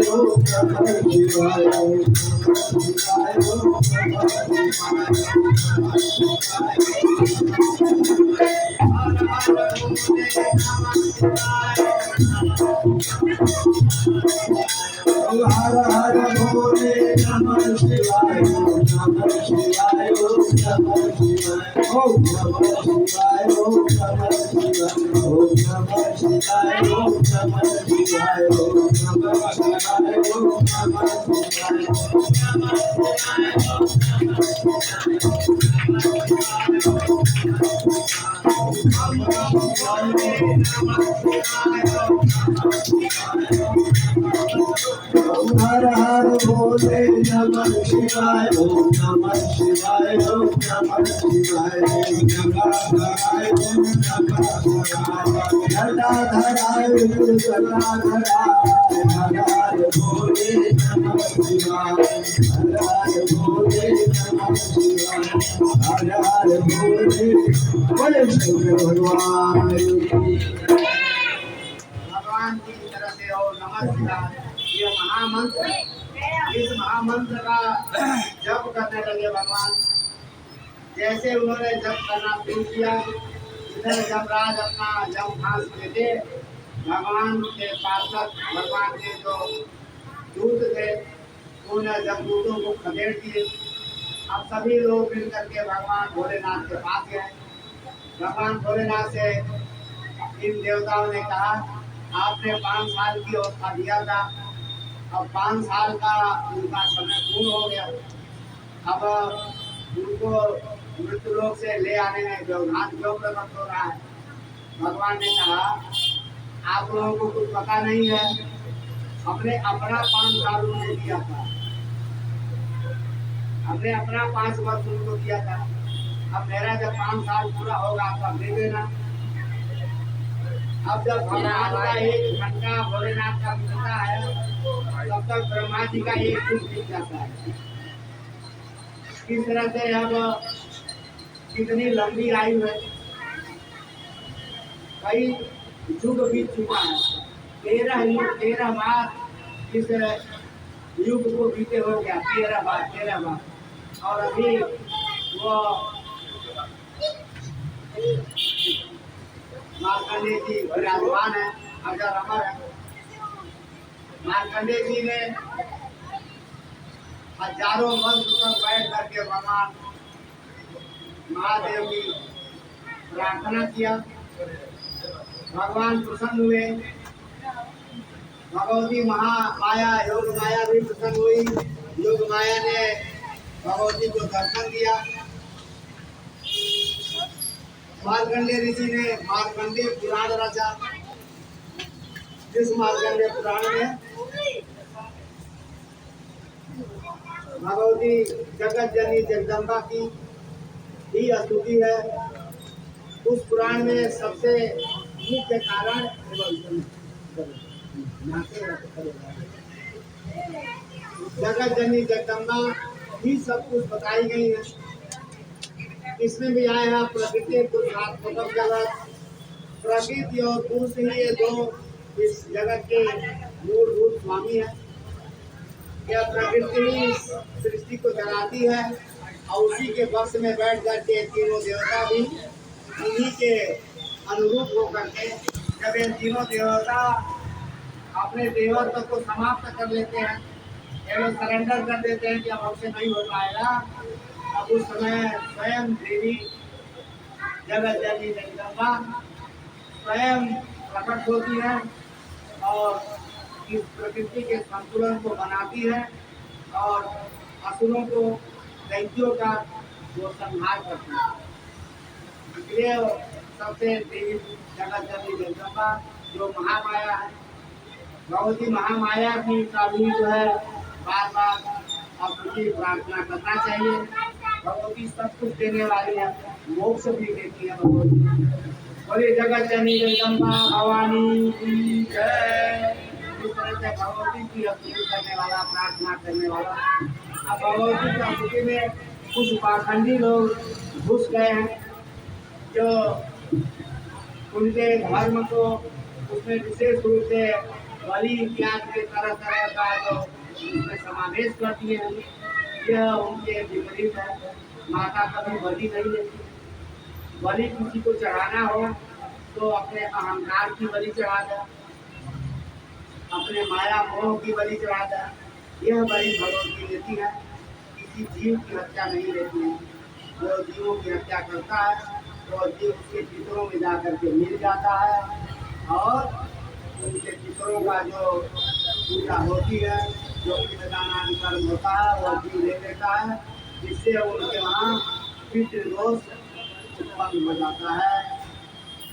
ओम नमः शिवाय, ओम हर हर भोले नमः शिवाय, ओम नमः शिवाय, ओम नमः शिवाय, ओम नमः शिवाय, ओम नमः शिवाय, ओम नमः शिवाय, ओम नमः शिवाय, ओम नमः शिवाय, ओम नमः शिवाय, हर हर भोले नमः शिवाय, ओम नमः शिवाय, ओम नमः शिवाय, ओम नमः शिवाय, ओम नमः शिवाय, जटाधराय जटाधराय, हर हर भोले नमः शिवाय, हर हर भोले नमः शिवाय, हर हर भोले। बोले शंकर भगवान की। भगवान की तरह से और नमः शिवाय ये महामंत्र, इस महामंत्र का जप करने लगे भगवान। जैसे उन्होंने जप करना शुरू किया, इधर जमराज अपना जम घास लेते, भगवान के पार्षद भगवान के जो दूत थे उन्हें जमदूतों को खदेड़ दिए। अब सभी लोग मिलकर के भगवान भोलेनाथ के पास गए। भगवान भोलेनाथ से इन देवताओं ने कहा आपने 5 साल की अवस्था दिया था, अब 5 साल का उनका समय पूर्ण हो गया। अब उनको मृत्युलोक से ले आने में व्यवधान क्यों प्रकट हो रहा है। भगवान ने कहा आप लोगों को कुछ पता नहीं है, हमने अपना 5 साल उनको दिया था, हमने अपना 5 वर्ष उनको दिया था। अब मेरा जब 5 साल पूरा होगा तब दे देना। अब जब भगवान का 1 घंटा भोलेनाथ का मिलता है तब तक ब्रह्मा जी का 1 दिन बीत जाता है। इस तरह से अब कितनी लंबी आयु है, कई युग बीत चुका है। 13 बार इस युग को बीते हो गया, 13 बार और अभी वो मार्कंडे जी विराजमान है, अजर अमर है। मार्कंडे जी ने हजारों वर्ष तक बैठ करके भगवान महादेव की प्रार्थना किया। भगवान प्रसन्न हुए, भगवती महामाया योग माया भी प्रसन्न हुई। योग माया ने भगवती को दर्शन दिया। मार्कंडे ऋषि ने मार्कंडे पुराण रचा। जिस मार्कंडेय पुराण में भगवती जगत जननी जगदम्बा की ही स्तुति है। उस पुराण में सबसे मुख्य कारण जगत जननी जगदम्बा ही सब कुछ बताई गई है। इसमें भी आए हैं प्रकृति पुरुषात्मक जगत, प्रकृति और पुरुष ही ये दो इस जगत के मूलभूत स्वामी है। यह प्रकृति ही सृष्टि को चलाती है और उसी के वश में बैठ करके तीनों देवता भी उन्हीं के अनुरूप होकर के जब ये तीनों देवता अपने देवत्व को समाप्त कर लेते हैं, ये लोग सरेंडर कर देते हैं कि अब हमसे नहीं हो पाएगा, अब उस समय स्वयं देवी जगत जननी जगदम्बा स्वयं प्रकट होती है और इस प्रकृति के संतुलन को बनाती है और असुरों को दैत्यों का वो संहार करती है। इसलिए सबसे देवी जगत जननी जगदम्बा जो महामाया है, भगवती महामाया की का भी जो है बार बार आपकी प्रार्थना करना चाहिए। भगवती सब कुछ देने वाली है, मोक्ष भी देती है भगवती। बोले जगत जननी जगदम्बा भवानी की जय। इस तरह से भगवती की स्तुति करने वाला, प्रार्थना करने वाला। अब भगवती की स्तुति में कुछ पाखंडी लोग घुस गए हैं जो उनके धर्म को उसमें विशेष रूप से बलि इत्यादि के तरह तरह का जो उसमें समावेश कर दिए हैं, यह उनके विपरीत है। माता कभी बलि नहीं लेती। बलि किसी को चढ़ाना हो तो अपने अहंकार की बलि चढ़ा दे, अपने माया मोह की बलि चढ़ा दे। यह बलि भगवती लेती है, किसी जीव की हत्या नहीं लेती है। जो जीवों की हत्या करता है तो जीव उसके चित्रों में जाकर के मिल जाता है और उनके चित्रों का जो पूजा होती है, जो पिंडदान कर्म होता है, वह जीव ले लेता है, जिससे उनके वहाँ पितृदोष उत्पन्न हो जाता है।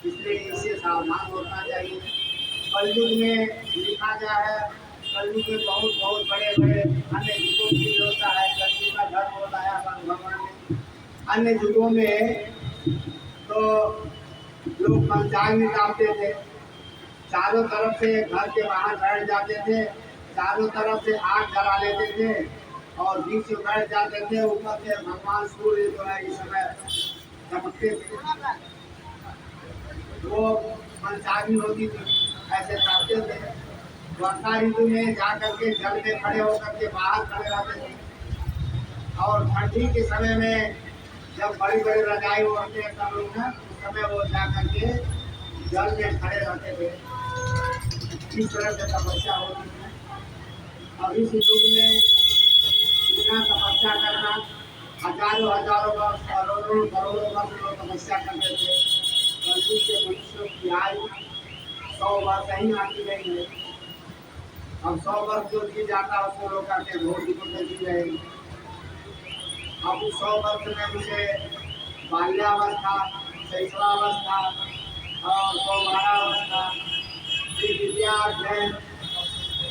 इसलिए इससे सावधान होना चाहिए। कलयुग में लिखा गया है, कलयुग में बहुत बहुत बड़े बड़े अन्य युगों की होता है। कलयुग का धर्म होता है भगवान ने। अन्य युगों में तो लोग पंचांग निकालते थे, चारों तरफ से घर के बाहर बैठ जाते थे, चारों तरफ से आग जला लेते थे और बीच में बैठ जाते थे। ऊपर से भगवान सूर्य जो है इस समय चमकते थे, वो पंचाग्नि होती थी, ऐसे करते थे। वर्षा ऋतु में जाकर के जल में खड़े होकर के बाहर खड़े रहते थे और ठंडी के समय में जब बड़ी बड़ी रजाई ओढ़ते हैं सब लोग ना, उस समय वो जाकर के जल में खड़े रहते थे। इस तरह से तपस्या होती है। अब इस युग में इतना तपस्या करना, हजारों हजारों वर्ष, करोड़ों करोड़ों वर्ष लोग तपस्या करते थे। कलयुग के मनुष्यों की आयु 100 वर्ष ही आती गई है। अब 100 वर्ष जो जी जाता है उसको लोग कहते हैं बहुत दिनों तक जी रहेगी। अब उस 100 वर्ष में मुझे बाल्यावस्था, शैशवावस्था और कौमारावस्था, फिर विद्याध्ययन,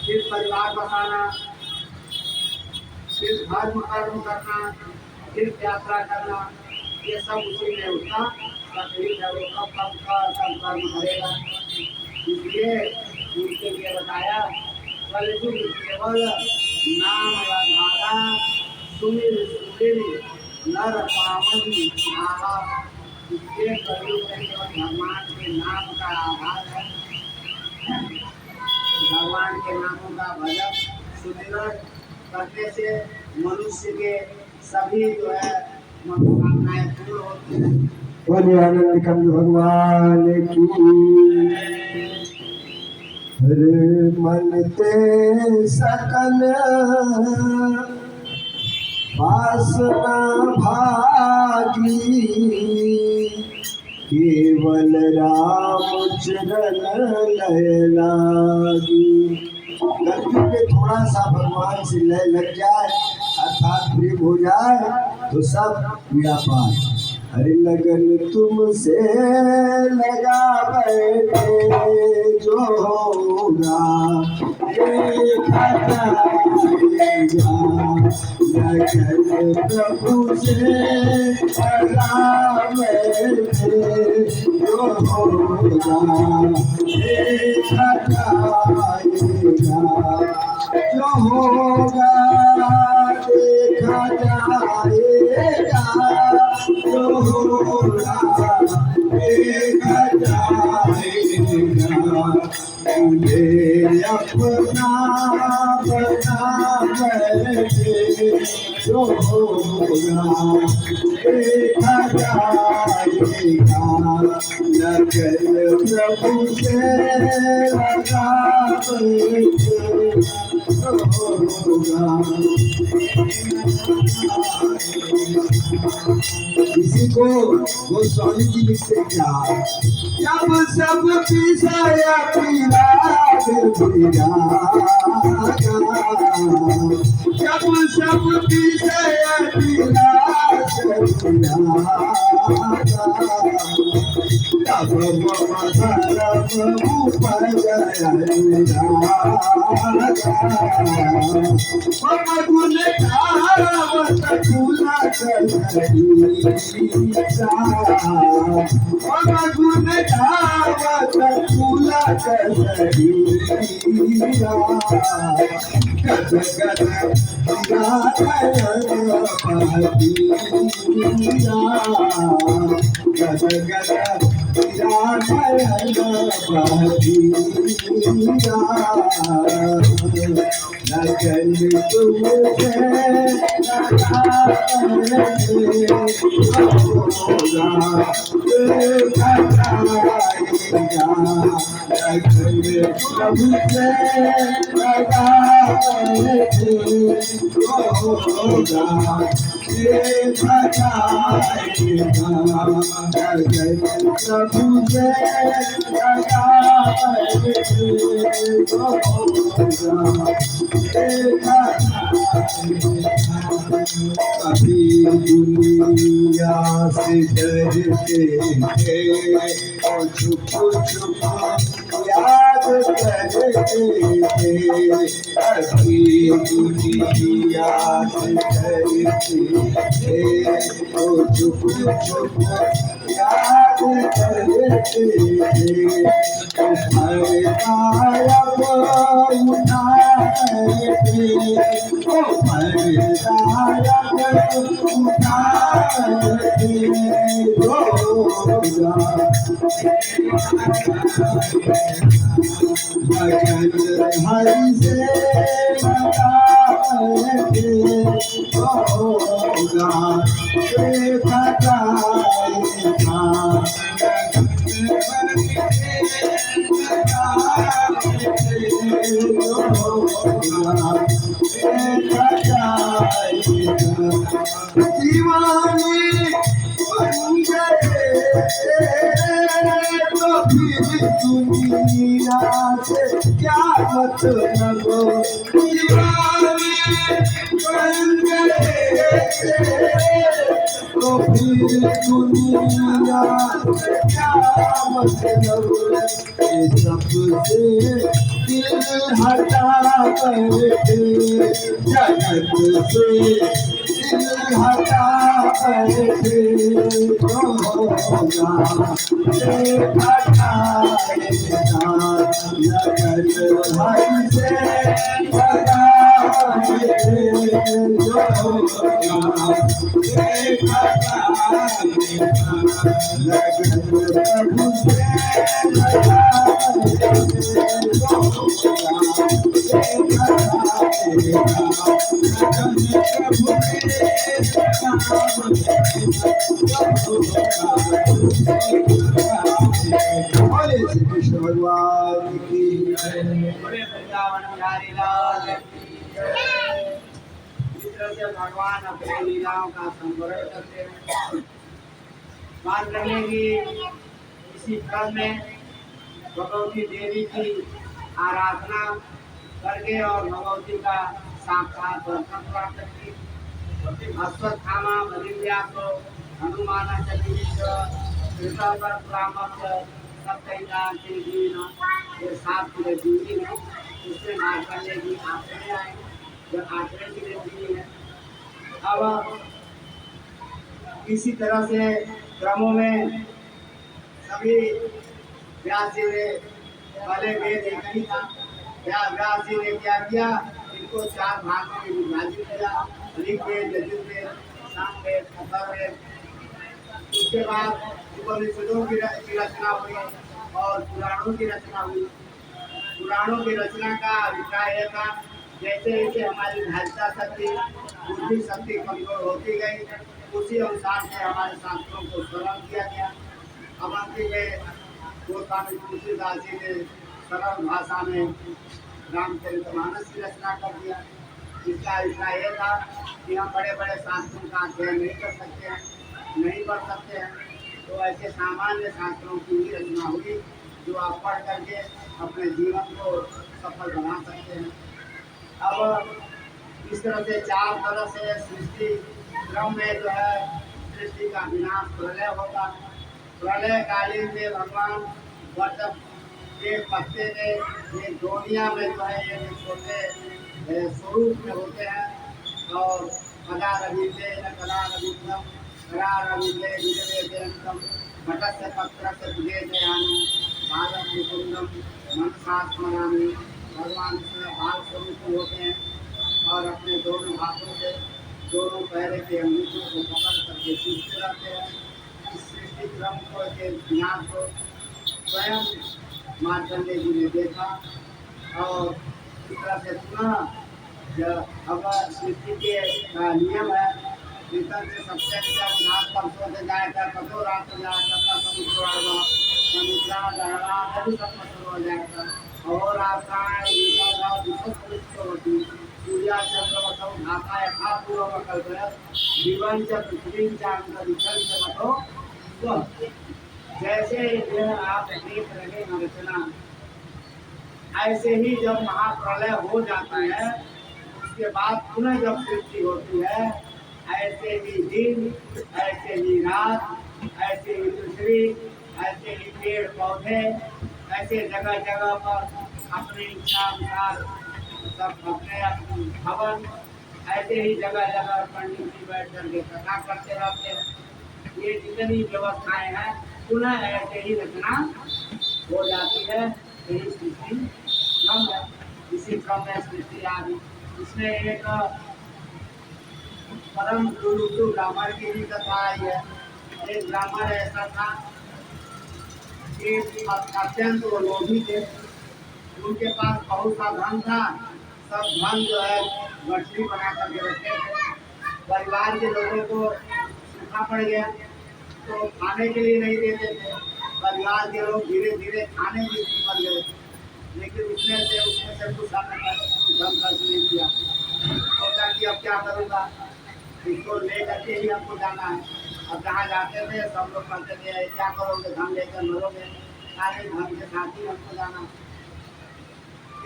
फिर परिवार बसाना, फिर धर्म कर्म करना, फिर यात्रा करना, ये सब उसी में उसका तकलीफ है। वो कब कब का सब कर्म करेगा। इसलिए उनके लिए बताया कलयुग केवल नाम आधारा, सुमिर सुमिर नर पावन आहा। इसलिए कलयुग में केवल भगवान के नाम का आधार है। भगवान के नामों का भजन सुमिरन करने से मनुष्य के सभी जो है मनोकामनाएं पूर्ण होती है। बोले आनंद कंद भगवान की। मन ते सकल वासना भागी, केवल राम चरण लय लागी। गलती पे थोड़ा सा भगवान से लय लग जाए अर्थात प्रेम हो जाए तो सब पीड़ा पार। अरे लगन तुमसे लगा बैठे जो होगा देखा जाएगा। लगन प्रभु से लगा बैठे जो होगा देखा जाएगा। जो होगा देखा जाएगा। जो होगा देखा जाएगा। मुझे अपना बना बैठे जो होगा देखा जाएगा। लगन प्रभु से लगा बैठे जो होगा। इसी को गोस्वामी जी लिखते क्या, जब सब विषय पीरा पीरा, जब सब विषय पीरा तब धर्म ऊपर गुण धावत फूला गुण धावत फूला गद लगन तुमसे प्रभु से लगा होगा देखा जाएगा। प्रभु से लगा होगा। कभी दुनिया से डरते थे और छुप छुप याद करते थे। कभी दुनिया से डरते थे और छुप छुप याद करते थे। हरि से दीवानी बन गए तो फिर दुनिया से क्या मतलब। दीवानी बन गए तो फिर दुनिया से क्या मतलब। ये सबसे दिल हटा बैठे जगत से हटा बैठे जो होगा देखा जाएगा। लगन भाई से लगा बैठे जो होगा देखा जाएगा। लगन प्रभु से लगा बैठे जो होगा देखा कृष्ण भगवान की भगवान अपने लीलाओं का संवर्धन करते हैं। बात करने की इसी क्रम में भगवती देवी की आराधना करके और भगवती का साक्षात दर्शन प्राप्त की। अश्वत्थामा बलिया को हनुमान चतुर्थ कृपा पर परामर्श सत्यता दीन, ये 7 पूरे दूरी है। उसमें मार्कंडेय जी आखिरी आए, जो आखिरी की दूरी है। अब इसी तरह से क्रमों में सभी व्यास जी ने पहले वेद एक ही था। व्यास जी ने क्या किया, इनको 4 भागों में विभाजित किया, ऋग्वेद, यजुर्वेद, सामवेद, अथर्ववेद। उसके बाद उपनिषदों की रचना हुई और पुराणों की रचना हुई। पुराणों की रचना का अभिप्राय यह था, जैसे जैसे हमारी धारिता शक्ति, बुद्धि शक्ति कमजोर होती गई, उसी अनुसार से हमारे शास्त्रों को सरल किया गया। अब अंतिम में गोस्वामी तुलसीदास जी ने सरल भाषा में रामचरितमानस की रचना कर दिया। इसका अभिप्राय यह था कि हम बड़े बड़े शास्त्रों का अध्ययन नहीं कर सकते हैं, नहीं पढ़ सकते हैं, तो ऐसे सामान्य शास्त्रों की ही रचना हुई जो आप पढ़ करके अपने जीवन को सफल बना सकते हैं। अब इस तरह से 4 तरह से सृष्टि क्रम में जो है सृष्टि का विनाश प्रलय होता। प्रलय कालीन में भगवान वट के पत्ते में ये दुनिया में जो है ये छोटे स्वरूप में होते हैं। और कदा रविंदे न कदा रविंदम कदा रविंदे विजय जयंतम भटस्य पत्रस्य विजय जयानु बालक मुकुंदम मनसा स्मरामि। भगवान इसमें बाल स्वरूप होते हैं और अपने दोनों हाथों से दोनों पैर के अंगूठों को पकड़ करके सीखते रहते हैं। इस सृष्टि क्रम को के ज्ञान को स्वयं मार्कंडेय जी ने देखा और इस तरह से पुनः अब सृष्टि के नियम है, कीर्तन से सबसे उदाहरण परसों से जाएगा, कतो रात हो जाएगा, समुद्रा गहरा सभी सब पत्थर हो जाएगा। और आपका सूर्या चंद्र भाषा यथापूर्व कल्पना जीवन च पृथ्वी चांद तो जैसे यह आप देख रहे हैं रचना, ऐसे ही जब महाप्रलय हो जाता है उसके बाद पुनः जब सृष्टि होती है, ऐसे ही दिन, ऐसे ही रात, ऐसे ही पृथ्वी, ऐसे ही पेड़ पौधे, ऐसे जगह जगह पर अपनी इच्छा अनुसार सब अपने भवन, ऐसे ही जगह जगह पंडित जी बैठ करके कथा करते रहते हैं। ये जितनी व्यवस्थाएं हैं पुनः ऐसे ही रचना हो जाती है। यही सृष्टि क्रम है। इसी क्रम में सृष्टि आदि इसमें एक परम गुरु ब्राह्मण की भी कथा आई है। एक ब्राह्मण ऐसा था कि अत्यंत वो लोभी थे, उनके पास बहुत सा धन था। सब धन जो है मछली बना करके रखे थे। परिवार के लोगों को सूखा पड़ गया तो खाने के लिए नहीं देते थे। परिवार के लोग धीरे धीरे खाने की बन गए, लेकिन उसने से कुछ धन खर्च नहीं किया। सोचा कि अब क्या करूँगा, इसको ले करके ही हमको जाना है। अब जहाँ जाते थे सब लोग कहते थे क्या करोगे, धन लेकर मरोगे, सारे धन के साथ ही हमको जाना।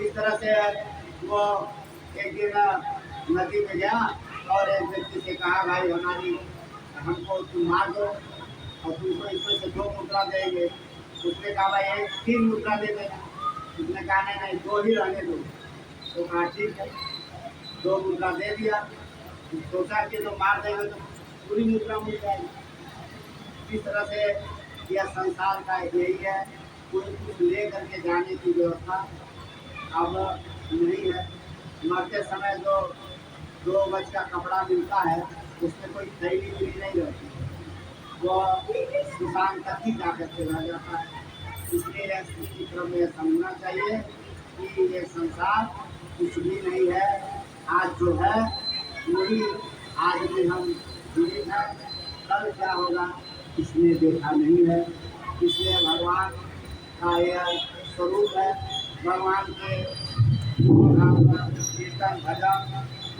इस तरह से वो एक दिन नदी में गया और एक व्यक्ति से कहा भाई हमको तुम मार दो और तुमको इसमें से 2 मुद्रा देंगे। उसने कहा भाई 3 मुद्रा दे देना। उसने कहा नहीं 2 ही रहने दो। तो कहा ठीक है, 2 मुद्रा दे दिया। सोचा कि तो मार देंगे तो पूरी मुद्रा मिल जाएगी। इस तरह से यह संसार का यही है, कुछ ले करके जाने की व्यवस्था अब नहीं है। मरते समय जो 2 गज का कपड़ा मिलता है उसमें कोई थैली मिली नहीं रहती, वो किसान तक ही जा करके रह जाता है। इसलिए सृष्टि क्रम में समझना चाहिए कि ये संसार कुछ भी नहीं है। आज जो है वही आज में हम जीवित हैं, कल क्या होगा इसने देखा नहीं है। इसलिए भगवान का यह स्वरूप है। भगवान के कीर्तन भजन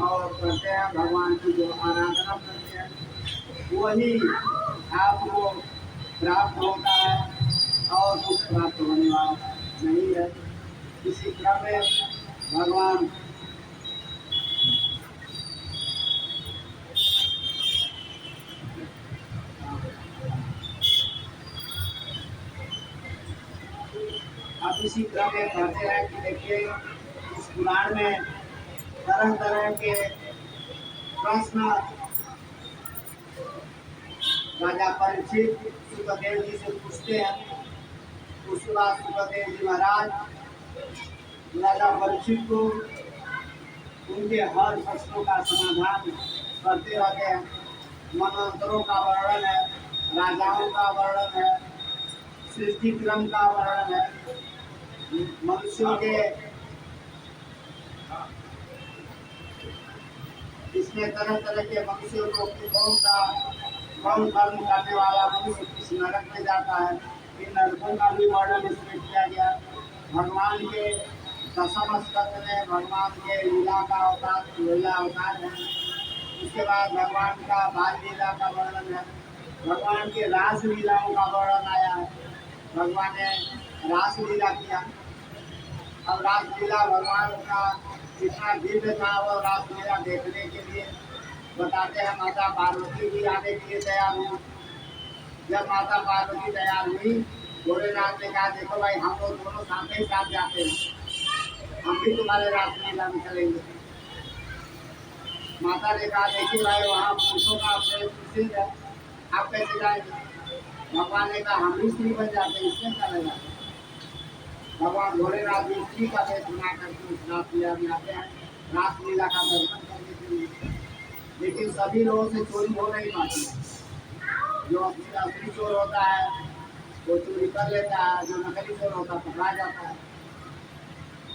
और करते हैं, भगवान की जो आराधना करते हैं वही आपको प्राप्त होता है और कुछ प्राप्त होने वाला नहीं है। इसी क्रम में भगवान इसी क्रम में कहते हैं कि देखिए इस पुराण में तरह तरह के प्रश्न राजा परीक्षित सुखदेव जी से पूछते हैं। उसके बाद सुखदेव जी महाराज राजा परीक्षित को उनके हर प्रश्नों का समाधान करते रहते हैं। मनवंतरों का वर्णन है, राजाओं का वर्णन है, सृष्टि क्रम का वर्णन है, मनुष्यों के इसमें तरह तरह के मनुष्यों को कौन कर्म करने वाला मनुष्य किस नरक में जाता है, इन नरकों का भी वर्णन इसमें किया गया। भगवान के दशम स्कंद में भगवान के लीला अवतार है। उसके बाद भगवान का बाल लीला का वर्णन है, भगवान के रास लीलाओं का वर्णन आया है। भगवान ने रास लीला किया। अब रास लीला भगवान का इतना दिव्य था, वो रास लीला देखने के लिए बताते हैं माता पार्वती भी आने के लिए तैयार हुई। जब माता पार्वती तैयार हुई, भोलेनाथ ने कहा देखो भाई हम लोग दोनों साथ ही साथ जाते हैं, हम भी तुम्हारे रास लीला में चलेंगे। माता ने कहा देखिए भाई वहाँ पुरुषों का प्रेम निषेध है, आप कैसे जाएंगे। भगवान ने कहा हम भी स्त्री बन जाते हैं, इसमें क्या लगा। भगवान भोलेनाथ भी स्त्री का वेश बना करके उस रास लीला में आते हैं, रास लीला का दर्शन करने के लिए। लेकिन सभी लोगों से चोरी हो नहीं पाती है। जो असली चोर होता है वो चोरी कर लेता है, जो नकली चोर होता है पकड़ा जाता है।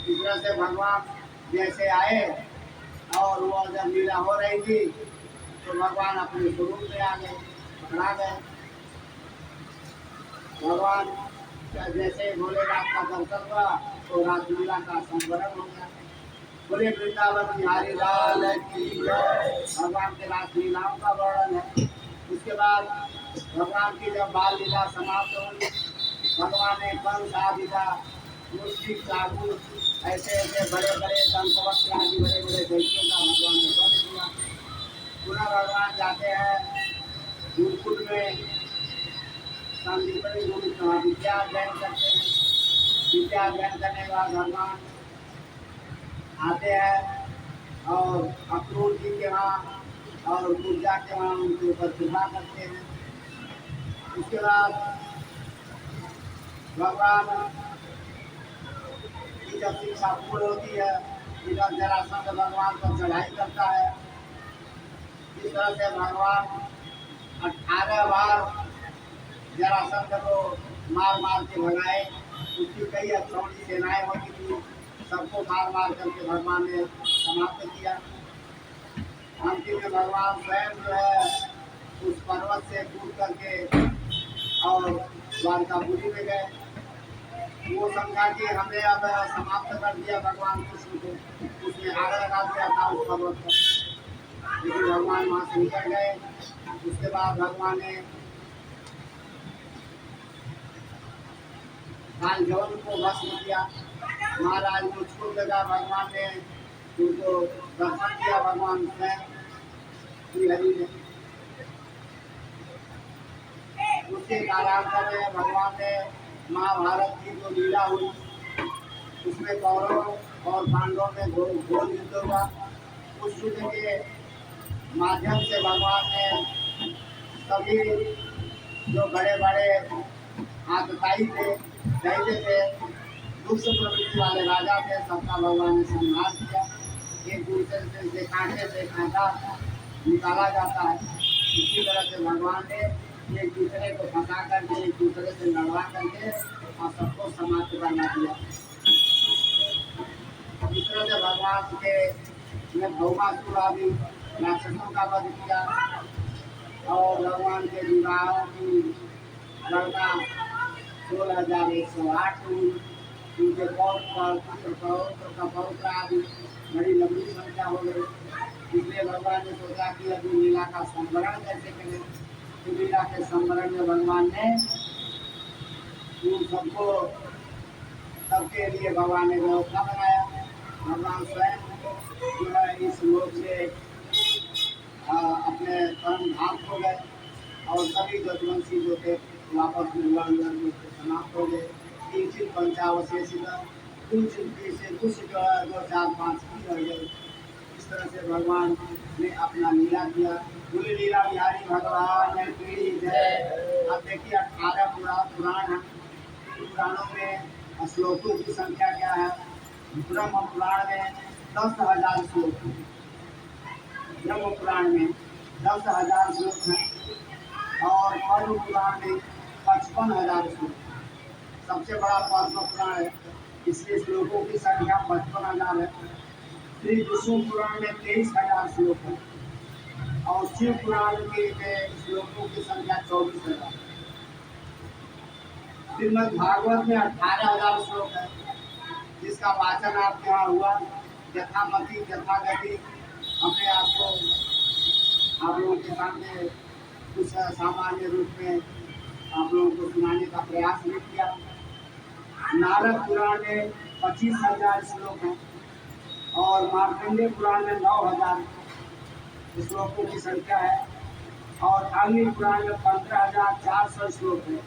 इस तरह से भगवान जैसे आए और वो जब लीला हो रही थी तो भगवान अपने स्वरूप में आ गए, पकड़ा गए। भगवान जैसे भोलेनाथ का दर्शन हुआ तो रासलीला का संवरण हो गया। बोले वृंदावन बिहारी लाल की जय। भगवान के रासलीलाओं का वर्णन है। उसके बाद भगवान की जब बाल लीला समाप्त हुई, भगवान ने कंस आदि का मुस्लिक चाकू ऐसे ऐसे बड़े बड़े दंतवस्त्र आदि बड़े बड़े दैत्यों का भगवान ने वध किया। पुनः भगवान जाते हैं गुरुकुल में, संदीपनी गुरु विद्या अध्ययन करते हैं। विद्या अध्ययन करने के बाद भगवान आते हैं और अक्रूर जी के वहाँ और पूजा के वहाँ उनके ऊपर कृपा करते हैं। उसके बाद भगवान की जब शिक्षा पूर्ण होती है, इधर जरासंध भगवान पर चढ़ाई करता है। इस तरह से भगवान 18 बार जरासंध को मार मार के भगाए। उसकी कई अक्षौणी सेनाएं होती थी, सबको मार मार करके भगवान ने समाप्त किया। अंतिम में भगवान स्वयं जो है उस पर्वत से कूद करके और द्वारकापुरी में गए। वो समझा कि हमने अब समाप्त कर दिया भगवान कृष्ण को, उसने आग लगा दिया था उस पर्वत पर, लेकिन भगवान वहाँ से निकल गए। उसके बाद भगवान ने कालजवन को भस्म किया। महाराज मुझको लगा भगवान ने उनको दर्शन किया, भगवान स्वयं श्री हरि ने। उसके कालांतर में भगवान ने महाभारत की जो लीला हुई उसमें कौरव और पांडवों में घोर युद्ध हुआ। उस युद्ध के माध्यम से भगवान ने सभी जो बड़े बड़े आतताई थे, दैत्य थे, दुष्ट प्रवृत्ति वाले राजा थे, सबका भगवान ने संहार किया। एक दूसरे से कांटे से कांटा निकाला जाता है, इसी तरह से भगवान ने एक दूसरे को फंसा करके एक दूसरे से लड़वा करके और सबको समाप्त करना दिया। इस तरह से भगवान के भौमासुर आदि राक्षसों का वध किया और भगवान के विवाहों की गणना 16,108 हुई। उनके पौत्र पौत्र आदि बड़ी लंबी संख्या हो गई। इसलिए भगवान ने सोचा कि अभी लीला का संवरण कैसे करें। तो लीला के संवरण में भगवान ने उन सबको सबके लिए भगवान ने व्यवस्था बनाया। भगवान स्वयं जो है इस लोक से अपने परम धाम हो गए और सभी जदवंशी जो थे वापस निर्वाण समाप्त हो गए। किंचित पंचावशेषित किंचित से कुछ दो चार पाँच की रह गए। इस तरह से भगवान ने अपना लीला किया। कुल लीला बिहारी भगवान की जय। अब देखिए 18 पुराण है। पुराणों में श्लोकों की संख्या क्या है? ब्रह्म पुराण में 10,000 श्लोक हैं। ब्रह्म पुराण में 10,000 श्लोक हैं और पद्म पुराण में 55,000 श्लोक। सबसे बड़ा पद्म पुराण है, इसलिए श्लोकों की संख्या 55,000 है। श्री विष्णु पुराण में 23,000 श्लोक है और शिव पुराण के श्लोकों की संख्या 24,000। श्रीमद् भागवत में 18,000 श्लोक है, जिसका वाचन आपके यहाँ हुआ। यथामति यथागति अपने आप को आप लोगों के सामने कुछ सामान्य रूप में आप लोगों को सुनाने का प्रयास भी किया। नारद पुराण में 25,000 श्लोक हैं और मार्कंडेय पुराण में 9,000 श्लोकों की संख्या है और अग्नि पुराण में 15,400 श्लोक है।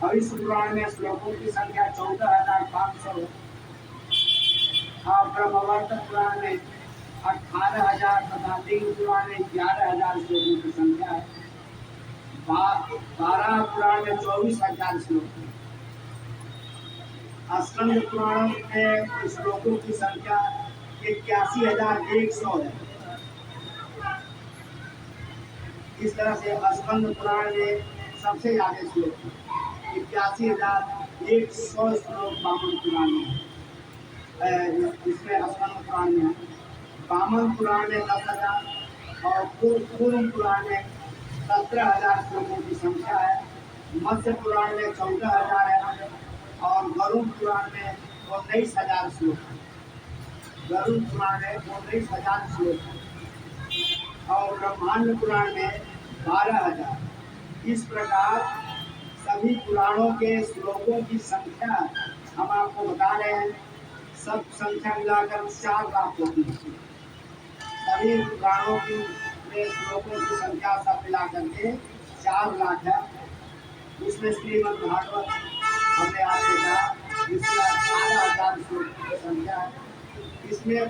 हविष्य पुराण में श्लोकों की संख्या 14,500 है और ब्रह्मवर्त पुराण में 18,000 तथा लिंग पुराण में 11,000 श्लोकों की संख्या है। 12 पुराण में 24,000 श्लोक है। स्कंद पुराण में श्लोकों की संख्या 81,100 है। इस तरह से स्कंद पुराण में सबसे ज्यादा श्लोक है। 81,100 श्लोक वामन पुराण में है। इसमें स्कंद पुराण में है। वामन पुराण में 10,000 और कूर्म पुराण में 17,000 श्लोकों की संख्या है। मत्स्य पुराण में 14,000 है और गरुड़ पुराण में 19,000 श्लोक है। गरुड़ पुराण में 19,000 श्लोक है और ब्रह्मांड पुराण में 12,000। इस प्रकार सभी पुराणों के श्लोकों की संख्या हम आपको बता रहे हैं। सब संख्या मिलाकर 4 लाख होती है। सभी पुराणों की श्लोकों की संख्या सब मिलाकर के 4 लाख है। उसमें श्रीमद् भागवत हमने आपसे कहा जिसमें 18,000 श्लोकों की संख्या है। इसमें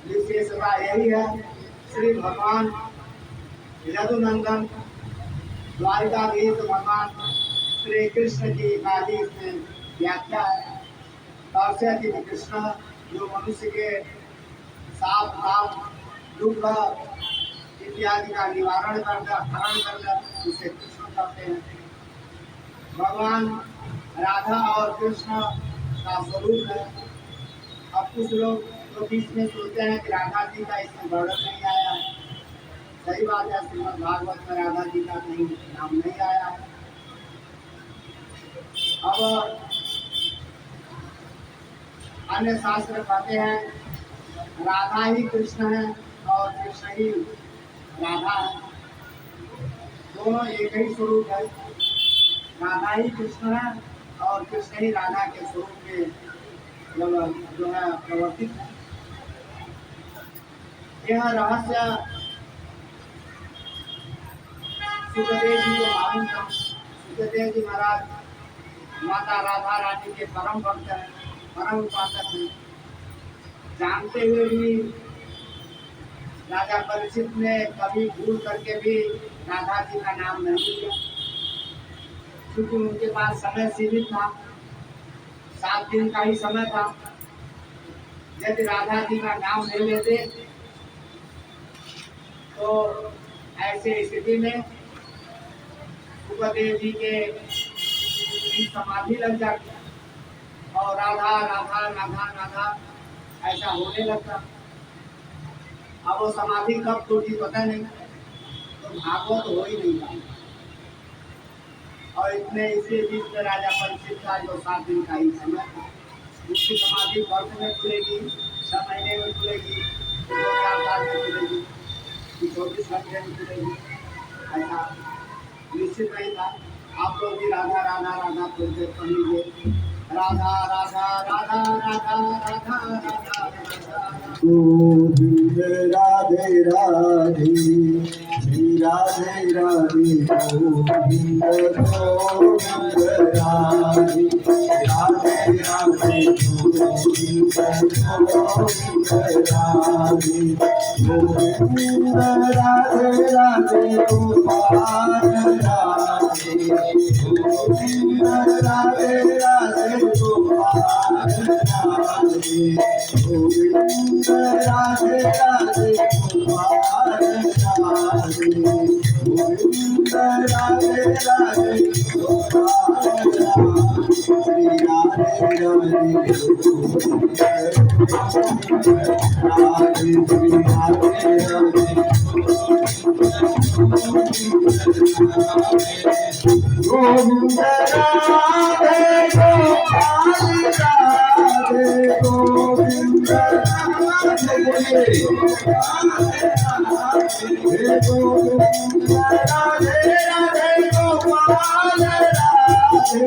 विशेषता यही है, श्री भगवान यदुनंदन द्वारिकाधीश भगवान श्री कृष्ण की एकादि इसमें व्याख्या है। तपस्या कृष्ण जो मनुष्य के साप दाप दुख इत्यादि का निवारण करकर हरण करकर उसे कृष्ण करते हैं। भगवान राधा और कृष्ण का स्वरूप है। अब कुछ लोग तो बीच में सोचते हैं कि राधा जी का इसमें वर्णन नहीं आया है। सही बात है, श्रीमद् भागवत में राधा जी का कहीं नाम नहीं आया है। अब अन्य शास्त्र कहते हैं राधा ही कृष्ण है और कृष्ण ही राधा है। दोनों एक ही स्वरूप है। राधा ही कृष्ण है और कृष्ण ही राधा के स्वरूप में जो है प्रवर्तित है। यह रहस्य सुखदेव जी को मालूम था। सुखदेव जी महाराज माता राधा रानी के परम भक्त हैं, परम उपासक हैं। जानते हुए भी राजा परीक्षित ने कभी भूल करके भी राधा जी का नाम नहीं लिया, क्योंकि उनके पास समय सीमित था, 7 दिन का ही समय था। यदि राधा जी का नाम ले लेते तो ऐसे स्थिति में सुखदेव जी के समाधि लग जाती और राधा राधा राधा राधा ऐसा होने लगता। अब वो समाधि कब टूटी पता नहीं, तो भागवत हो ही नहीं पाई। और इतने इसी बीच में राजा परीक्षित का जो 7 दिन का ही समय था, उसकी समाधि वर्ष में खुलेगी, 6 महीने में खुलेगी, 2-4 साल में खुलेगी, 24 घंटे में खुलेगी, ऐसा निश्चित नहीं था। आप लोग भी राधा राधा राधा बोलते पढ़िए, राधा राधा राधा राधा राधा राधा राधा गोविंद राधे राधे। राधे राधे गोविंद गोविंद राधे राधे राधे गोविंद गोविंद राधे गोविंद राधे राधे गोपाल राधे गोविंद राधे राधे गोपाल राधे गोविंद राधे राधे गोपाल राधे गोविंद राधे राधे गोपाल राधे श्री राधे राधे राधे श्री राधे राधे गोविंद राधे गोपाल राधे गोविंद राधे गोविंद राधे राधे गोपाल राधे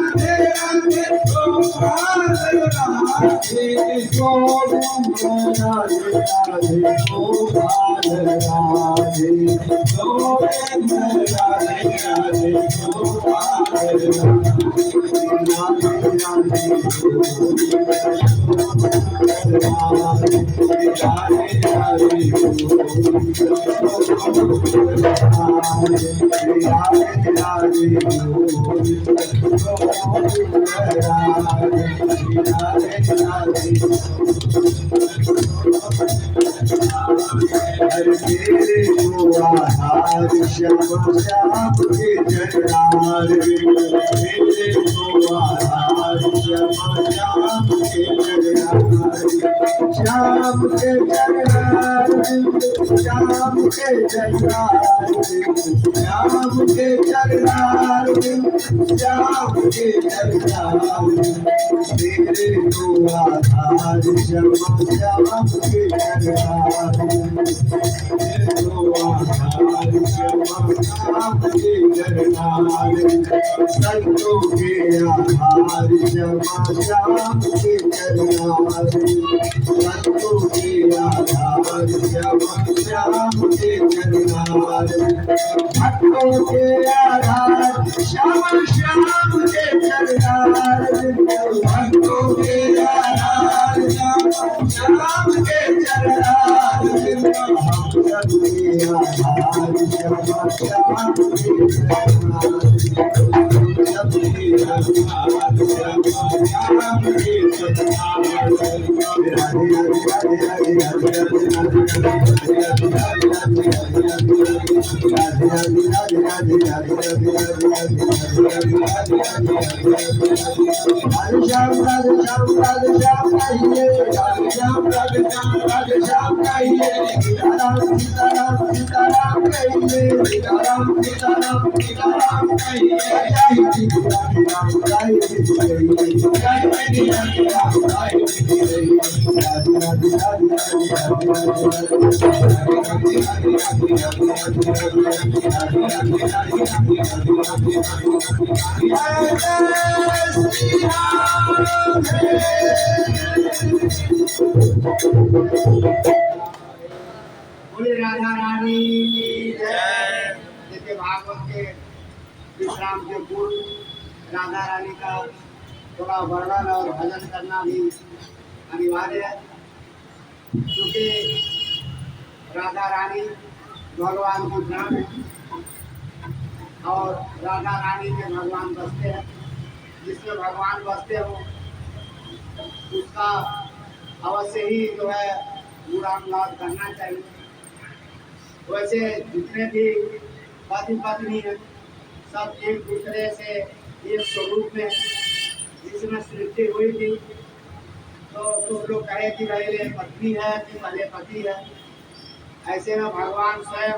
राधे राधे गोपाल राधे गोविंद राधे राधे गोपाल राधे गोविंद राधे राधे गोपाल राधे राधे मेरे को आधार श्याम श्याम के जगनार मेरे को आधार श्याम श्याम के जगनार श्याम के जगनार श्याम के जगनार श्याम के जगनार श्याम के जगनार मेरे को आधार श्याम श्याम के जगनार संतों के आधार श्यामा श्याम के जगन्नाथ संतों के आधार श्यामा श्याम के जगन्नाथ भक्तों के आधार श्यामा श्याम के जगन्नाथ भक्तों के आधार श्यामा श्याम के जगन्नाथ बोले राधा रानी की जय। जैसे भागवत के विश्राम के पूर्व राधा रानी का थोड़ा वर्णन और भजन करना भी अनिवार्य है, क्योंकि राधा रानी भगवान की प्राण है और राधा रानी में भगवान बसते हैं। जिसमें भगवान बसते हो उसका अवश्य ही जो है गुणानुवाद करना चाहिए। वैसे जितने भी पति पत्नी हैं सब एक दूसरे से एक स्वरूप में जिसमें सृष्टि हुई थी, तो कुछ लोग कहे कि पहले पत्नी है कि पहले पति है। ऐसे में भगवान स्वयं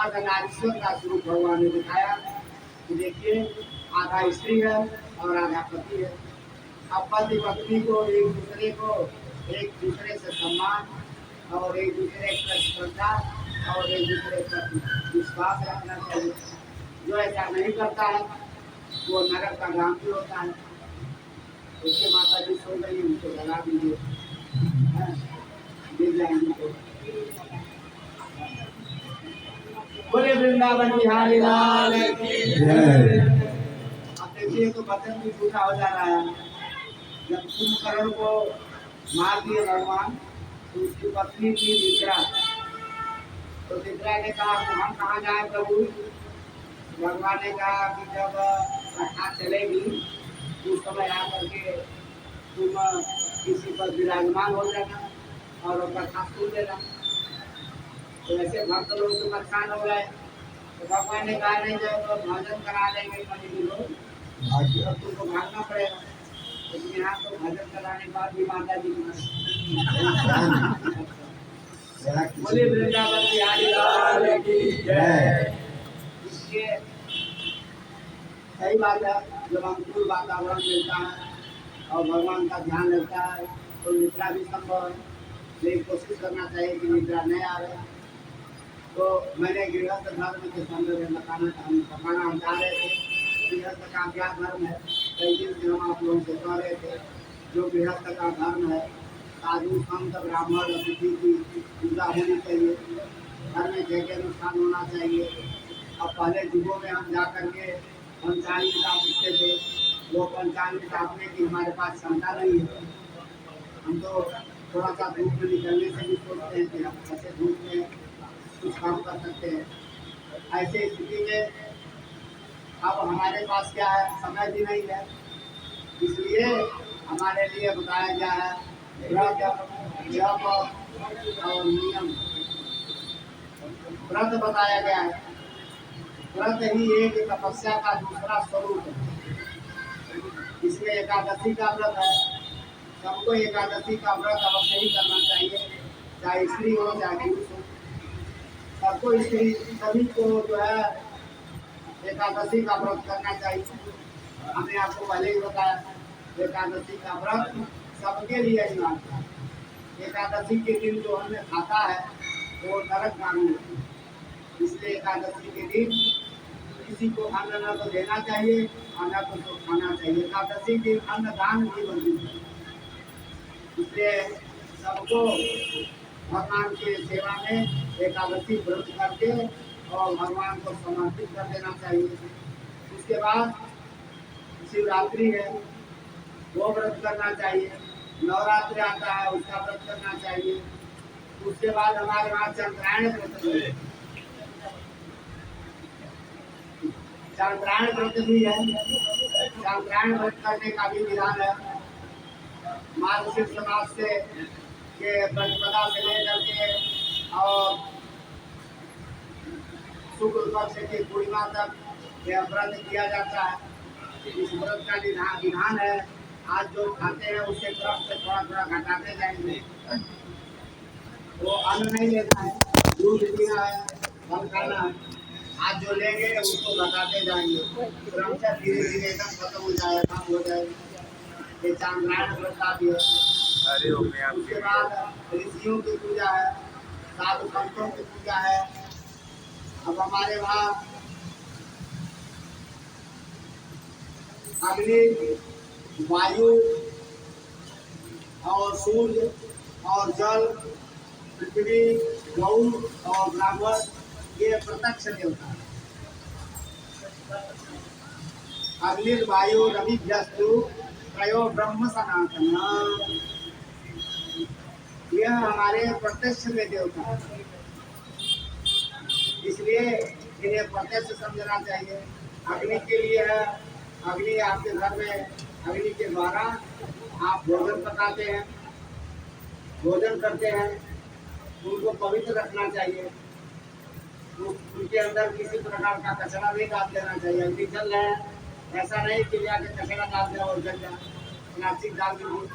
अर्धनारीश्वर का स्वरूप भगवान ने दिखाया कि देखिए आधा स्त्री है और आधा पति है। अब पति पत्नी को एक दूसरे से सम्मान और एक दूसरे पर श्रद्धा और एक दूसरे पर विश्वास रखना चाहिए। जो ऐसा नहीं करता है वो नरक का गांधी होता है। उसके माता जी सो गई, उनको जला दीजिए, गिर जाएंगे तो। बोले वृंदावन बिहारी लाल की जय। अब देखिए तो वचन भी पूरा हो जा रहा है। जब कुंभकर्ण को मार दिए भगवान तो उसकी पत्नी थी निद्रा। तो निद्रा ने कहा कि हम कहाँ जाए प्रभु। भगवान ने कहा कि जब कथा चलेगी उस समय आकर के तुम किसी पर विराजमान हो जाना और कथा सुन लेना। तो ऐसे भक्त लोग तो परेशान हो गए। तो भगवान ने कहा नहीं जब भजन करा देंगे मंदिर लोग भाग्य। तो तुमको भागना पड़ेगा। लेकिन यहाँ तो भजन कराने के बाद भी माता जी बोले वृंदावन बिहारी लाल की जय। इसलिए सही बात है। जब अनुकूल वातावरण मिलता है और भगवान का ध्यान रहता है तो निद्रा भी संभव है। लेकिन कोशिश करना चाहिए कि निद्रा नहीं आ रहे। तो मैंने गृहस्थ धर्म के संदर्भ में बताना हम चाह रहे थे। गृहस्थ का क्या धर्म है कई दिन से हम आप लोगों से कह रहे थे। जो गृहस्थ का धर्म है साधु संत ब्राह्मण अतिथि की पूजा होनी चाहिए। घर में जगह अनुष्ठान होना चाहिए। अब पहले युगों में हम जा करके पंचांग पूछते थे। वो पंचांग छापने की हमारे पास क्षमता नहीं है। हम तो थोड़ा सा धूप में निकलने से भी सोचते हैं कि हम कैसे धूप में कुछ काम कर सकते हैं। ऐसे स्थिति में अब हमारे पास क्या है समय भी नहीं है। इसलिए हमारे लिए बताया गया है व्रत और नियम। व्रत बताया गया है। व्रत ही एक तपस्या का दूसरा स्वरूप है। इसमें एकादशी का व्रत है। सबको एकादशी का व्रत अवश्य ही करना चाहिए चाहे स्त्री हो चाहे पुरुष हो। सबको स्त्री सभी को जो है एकादशी का व्रत करना चाहिए। हमने आपको पहले ही बताया एकादशी का व्रत सबके लिए अनिवार्य है। एकादशी के दिन जो हमें खाता है वो नरकगामी है। इसलिए एकादशी के दिन किसी को अन्न न तो देना चाहिए और न तो खाना चाहिए। एकादशी के दिन अन्नदान भी मंजूर है। इसलिए सबको भगवान की सेवा में एकादशी व्रत करके और भगवान को समर्पित कर देना चाहिए। उसके बाद शिवरात्रि है वो व्रत करना चाहिए। नवरात्रि आता है उसका व्रत करना चाहिए। उसके बाद हमारे वहाँ चंद्रायण व्रत है। चंद्रायण व्रत भी है। चंद्रायण व्रत करने का भी विधान है। मार्गशीर्ष समाज से के प्रतिपदा से लेकर के और शुक्ल पक्ष की पूर्णिमा तक यह व्रत किया जाता है। इस व्रत का विधान है आज जो खाते हैं उसके तरफ से थोड़ा थोड़ा घटाते जाएंगे। वो अन्न नहीं लेना है दूध पीना है फल खाना है। आज जो लेंगे उसको घटाते जाएंगे क्रमशः धीरे धीरे एकदम खत्म हो जाएगा काम हो जाएगा। ये चंद्रायण व्रत का भी है। उसके बाद ऋषियों की पूजा है साधु संतों की पूजा है। अब हमारे वहाँ अग्नि वायु और सूर्य और जल पृथ्वी गौ और ब्राह्मण ये प्रत्यक्ष देवता है। अग्नि वायु रवि व्यस्तु त्रयो ब्रह्म सनातन यह हमारे प्रत्यक्ष में देवता है। इसलिए इन्हें प्रत्यक्ष समझना चाहिए। अग्नि के लिए है अग्नि आपके घर में अग्नि के द्वारा आप भोजन पकाते हैं भोजन करते हैं। उनको पवित्र रखना चाहिए। उनके अंदर किसी प्रकार का कचरा नहीं डाल देना चाहिए। अग्नि जल रहा है ऐसा नहीं कि जाके कचरा डाल दिया और जल जाए। प्लास्टिक डाल दीजिए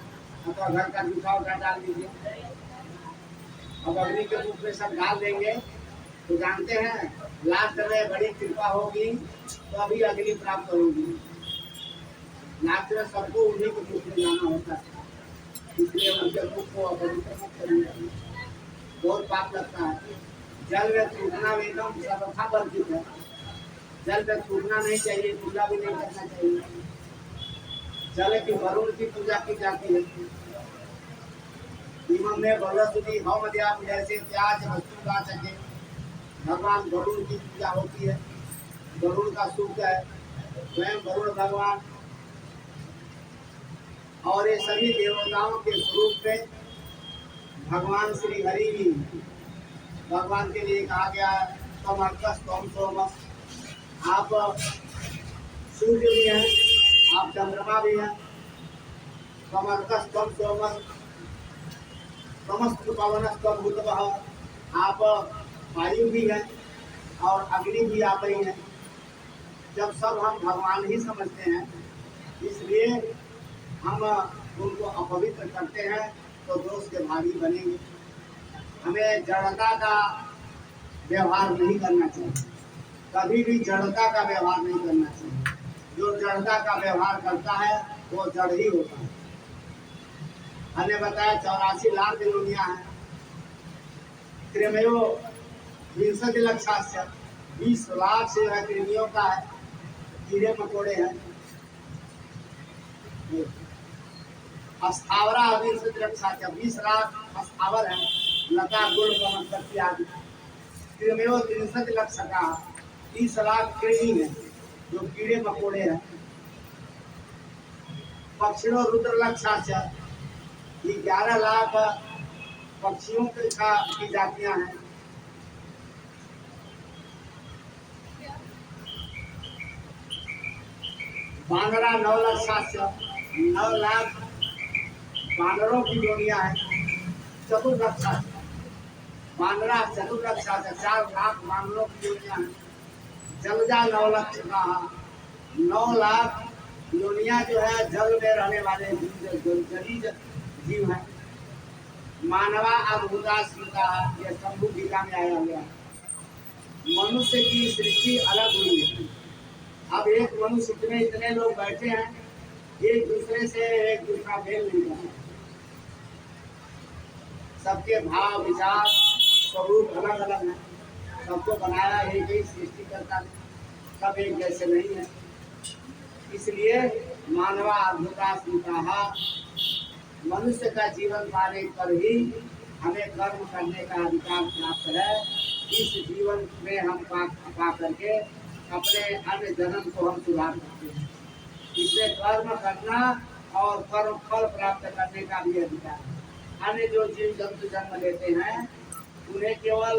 अथवा घर का जूठा उठा डाल दीजिए। अब अग्नि के रूप में सब डाल देंगे तो जानते हैं लास्ट में बड़ी कृपा होगी तो अभी अग्नि प्राप्त होगी। लास्ट में सबको उन्हीं के रूप में जाना होता है। इसलिए उनके रूप को अपवित्र मत करिए। बहुत पाप लगता है। जल में थूकना भी एकदम सर्वथा वर्जित है। जल में थूकना नहीं चाहिए पूजा भी नहीं करना चाहिए। जल की वरुण की पूजा की जाती है। इमं में बलसुदी हम अध्याप जैसे त्याज वस्तु का सके भगवान वरुण की पूजा होती है। वरुण का सूक्त है, स्वयं वरुण भगवान और ये सभी देवताओं के स्वरूप में भगवान श्री हरि भी, भगवान के लिए कहा गया तम अर्कस तम सोमस, आप सूर्य भी हैं, आप चंद्रमा भी हैं, तम अर्कस तम सोमस, समस्त पवन तम भूतवः, आप वायु भी हैं और अग्नि भी आप ही हैं। जब सब हम भगवान ही समझते हैं, इसलिए हम उनको अपवित्र करते हैं तो दोष के भागी बनेंगे। हमें जड़ता का व्यवहार नहीं करना चाहिए, कभी भी जड़ता का व्यवहार नहीं करना चाहिए। जो जड़ता का व्यवहार करता है वो जड़ ही होता है। हमने बताया 84 लाख दुनिया है, कृमयो 20 लक्षास्य, 20 लाख से है कृमियों का है, कीड़े मकोड़े हैं। अस्थावरा 20 लक्षास्य, 20 लाख अस्थावर है, लता गुड़ वनस्पति आदि। कृमयो 63 लक्ष का 30 लाख कृमि है जो कीड़े मकोड़े हैं। पक्षियों रुद्र लक्षास्य, 11 लाख पक्षियों की जातियां हैं। बानरा 9 लक्षास्य, 9 लाख बानरों की जोड़ियां हैं। चतुर्लक्षा बानरा चतुर्लक्षा से 4 लाख बानरों की जोड़ियां हैं। जलजा 9 लक्ष का, 9 लाख योनियां जो है जल में रहने वाले जलीय जीव हैं। मानवा अभूता स्मृता, यह शंभु गीता में आया हुआ है। मनुष्य की सृष्टि अलग हुई है। अब एक मनुष्य में इतने लोग बैठे हैं, एक दूसरे से एक दूसरा भेद नहीं है। सबके भाव विचार स्वरूप अलग अलग है। सबको बनाया एक ही सृष्टि करता है, सब एक जैसे नहीं है। इसलिए मानवा अद्भुता स्मृता, मनुष्य का जीवन पाने पर ही हमें कर्म करने का अधिकार प्राप्त है। इस जीवन में हम पा करके अपने अन्य जन्म को हम सुधार सकते हैं। इसमें कर्म करना और कर्म फल प्राप्त करने का भी अधिकार है। अन्य जो जीव जंतु जन्म लेते हैं, उन्हें केवल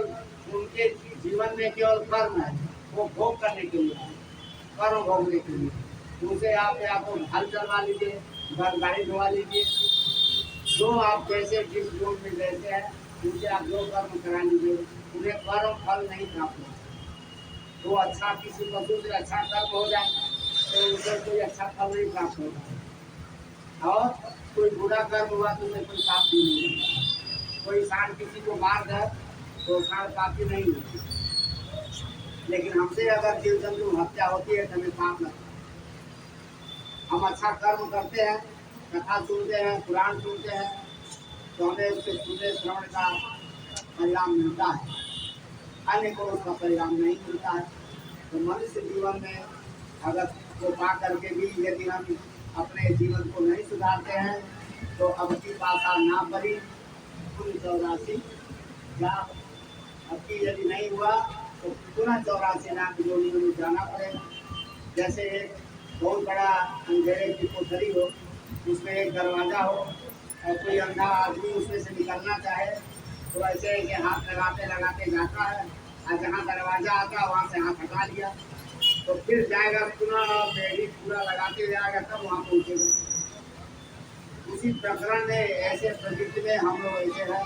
उनके जीवन में केवल कर्म है, वो भोग करने के लिए है, कर्म भोगने के लिए। उनसे आप या तो हल चलवा लीजिए, गाड़ी धोवा लीजिए, जो आप जैसे जिस योग में रहते हैं उनसे आप जो कर्म करा लीजिए, उन्हें कर्म फल नहीं प्राप्त होता। तो अच्छा किसी पशु से अच्छा कर्म हो जाए तो उसे कोई अच्छा फल नहीं प्राप्त होगा, और कोई बुरा कर्म हुआ तो उसे कोई पाप भी नहीं होगा। कोई सांड किसी को मार दे तो सांड पापी नहीं होती, लेकिन हमसे अगर जीव जंतु हत्या होती है तो हमें पाप लगता है। हम अच्छा कर्म करते हैं, कथा सुनते हैं, पुराण सुनते हैं, तो हमें उससे सुनने श्रवण का परिणाम मिलता है, अन्य को उसका परिणाम नहीं मिलता है। तो मनुष्य जीवन में अगर वो पा करके भी यदि हम अपने जीवन को नहीं सुधारते हैं तो अब की पासा ना पड़ी, पुनः 84 या अब की यदि नहीं हुआ तो पुनः 84 लाख योनियों में जाना पड़ेगा। जैसे एक बहुत बड़ा अंधेरे की कोठरी हो, उसमें एक दरवाज़ा हो और कोई अंधा आदमी उसमें से निकलना चाहे तो ऐसे कि हाथ लगाते लगाते जाता है, और जहाँ दरवाज़ा आता है वहाँ से हाथ हटा लिया तो फिर जाएगा, पुनः बेड़ी पूरा लगाते जाएगा तब वहाँ पहुँचेगा। उसी प्रकरण में ऐसे प्रकृति में हम लोग ऐसे हैं।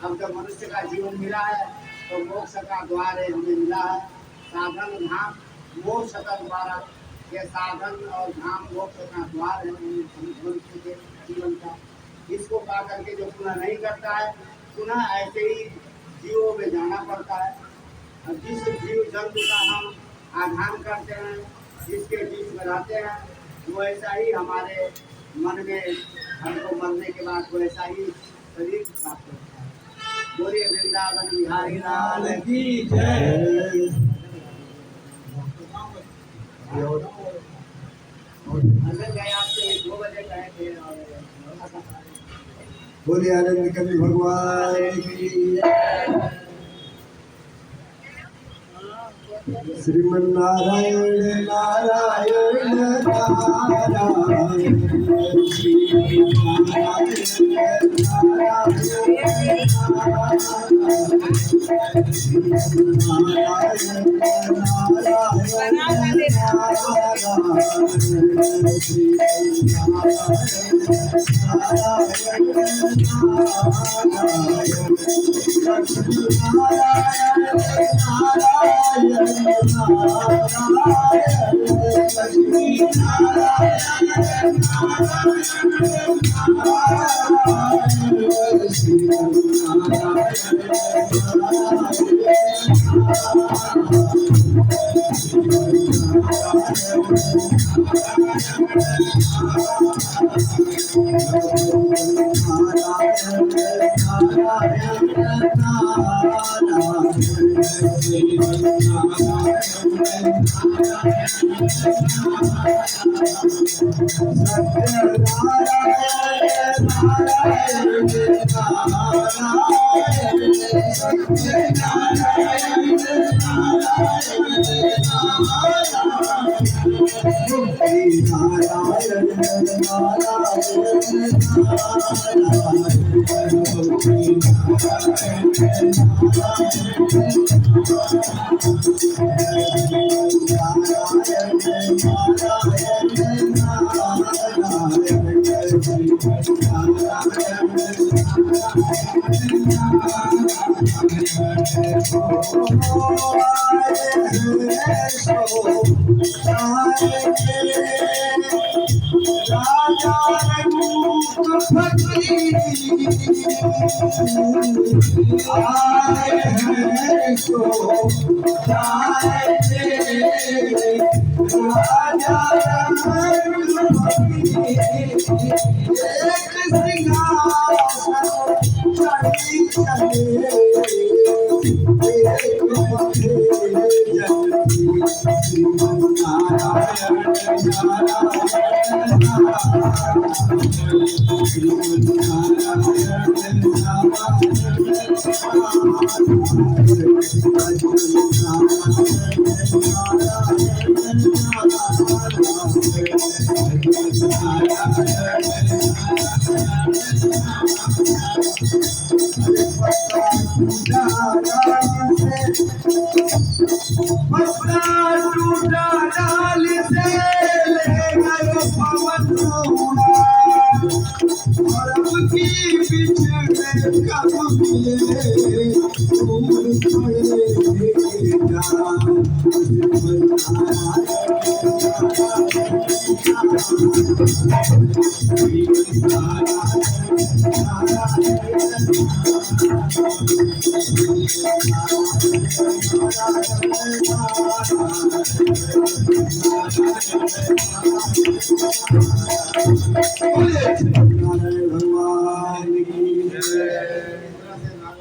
अब जब मनुष्य का जीवन मिला है तो मोक्ष का द्वार हमें मिला है, साधन धाम मोक्ष का द्वारा, ये साधन और धाम मोक्ष का द्वार है मनुष्य के जीवन का। इसको पा करके जो पुनः नहीं करता है, पुनः ऐसे ही जीवों में जाना पड़ता है। और जिस जीव जंतु का हम आधान करते हैं, जिसके बीच में रहते हैं, वो ऐसा ही हमारे मन में हमको मरने के बाद वो ऐसा ही शरीर प्राप्त होता है। बोलिए वृंदावन बिहारी लाल की जय। अंदर गए आपसे 2 बजे गए थे और बोलिए आनंद कवि भगवान की जय। श्रीमन्नारायण नारायण नारायण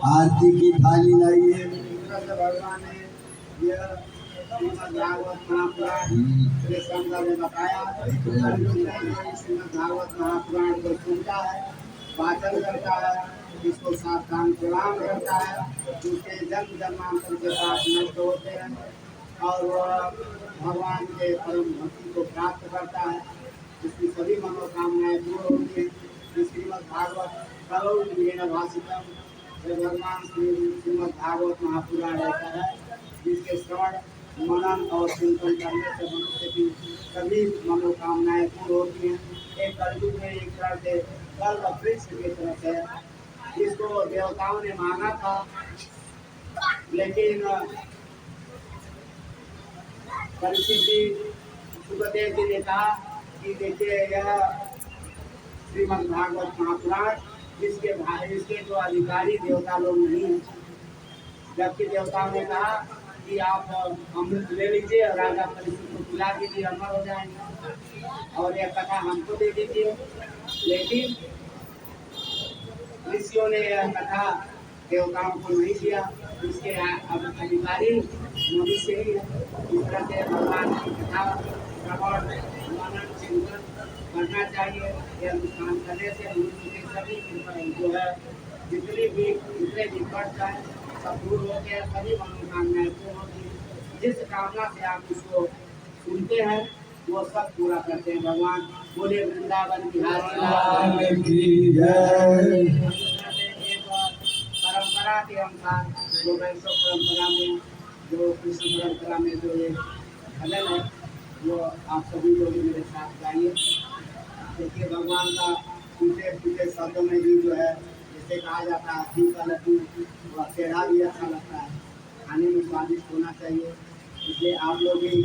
आरती की थाली लाइए। भगवान ने यह श्रीमद् भागवत महापुराण के संदर्भ में बताया। श्रीमद् भागवत महापुराण को सुनता है, वाचन करता है, इसको सावधान प्रणाम करता है, उसके जन्म जन्मांतर के साथ नष्ट होते हैं और वह भगवान के परम भक्ति को प्राप्त करता है। इसकी सभी मनोकामनाएं पूर्ण होती हैं। श्रीमद् भागवत करो भाषितम, भगवान श्रीमद् भागवत महापुराण ऐसा है जिसके श्रवण मनन और चिंतन करने से मनुष्य की सभी मनोकामनाएं पूर्ण होती हैं। एक कलयुग में एक तरह से कल्प वृक्ष की तरफ है, जिसको देवताओं ने माना था, लेकिन परिस्थिति सुखदेव जी ने कहा कि देखिए यह श्रीमद् भागवत महापुराण इसके जो अधिकारी देवता लोग नहीं हैं, जबकि देवताओं ने कहा कि आप अमृत ले लीजिए और राजा परीक्षित को पिला दीजिए, अमर हो जाएंगे, और यह कथा हमको दे दीजिए। लेकिन ऋषियों ने यह कथा देवताओं को नहीं दिया, इसके अधिकारी मनुष्य ही है। इस तरह से भगवान की कथा श्रवण मनन चिंतन करना चाहिए। यह अनुष्ठान करने से मनुष्य के सभी जो है जितने भी कष्ट है सब दूर होते हैं, सभी मनोकामनाएं पूर्ण होती हैं। जिस कामना से आप उसको सुनते हैं वो सब पूरा करते हैं भगवान। बोले वृंदावन बिहारी लाल की जय। एक परंपरा के अनुसार जो वैष्णव परंपरा में जो कृष्ण परंपरा में जो ये भजन है वो आप सभी लोग मेरे साथ गाइए। देखिए भगवान का टूटे फूटे शब्दों में भी जो है जैसे कहा जाता है घी का लड्डू वह पेड़ा भी अच्छा लगता है, खाने में स्वादिष्ट होना चाहिए। इसलिए आप लोग भी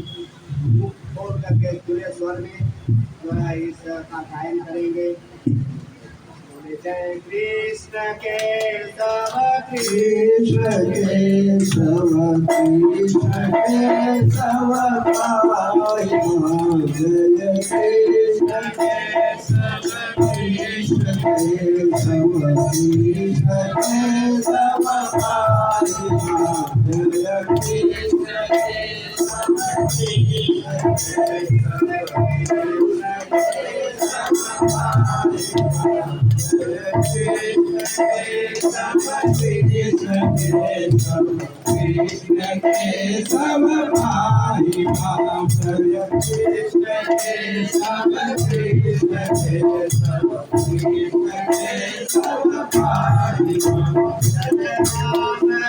मुख खोल करके खुले स्वर में जो है इस का गायन करेंगे। बोले जय कृष्ण केशव कृष्ण केशव कृष्ण केशव पाहि जय कृष्ण केशव कृष्ण केशव कृष्ण केशव पाहि जय कृष्ण कृष्ण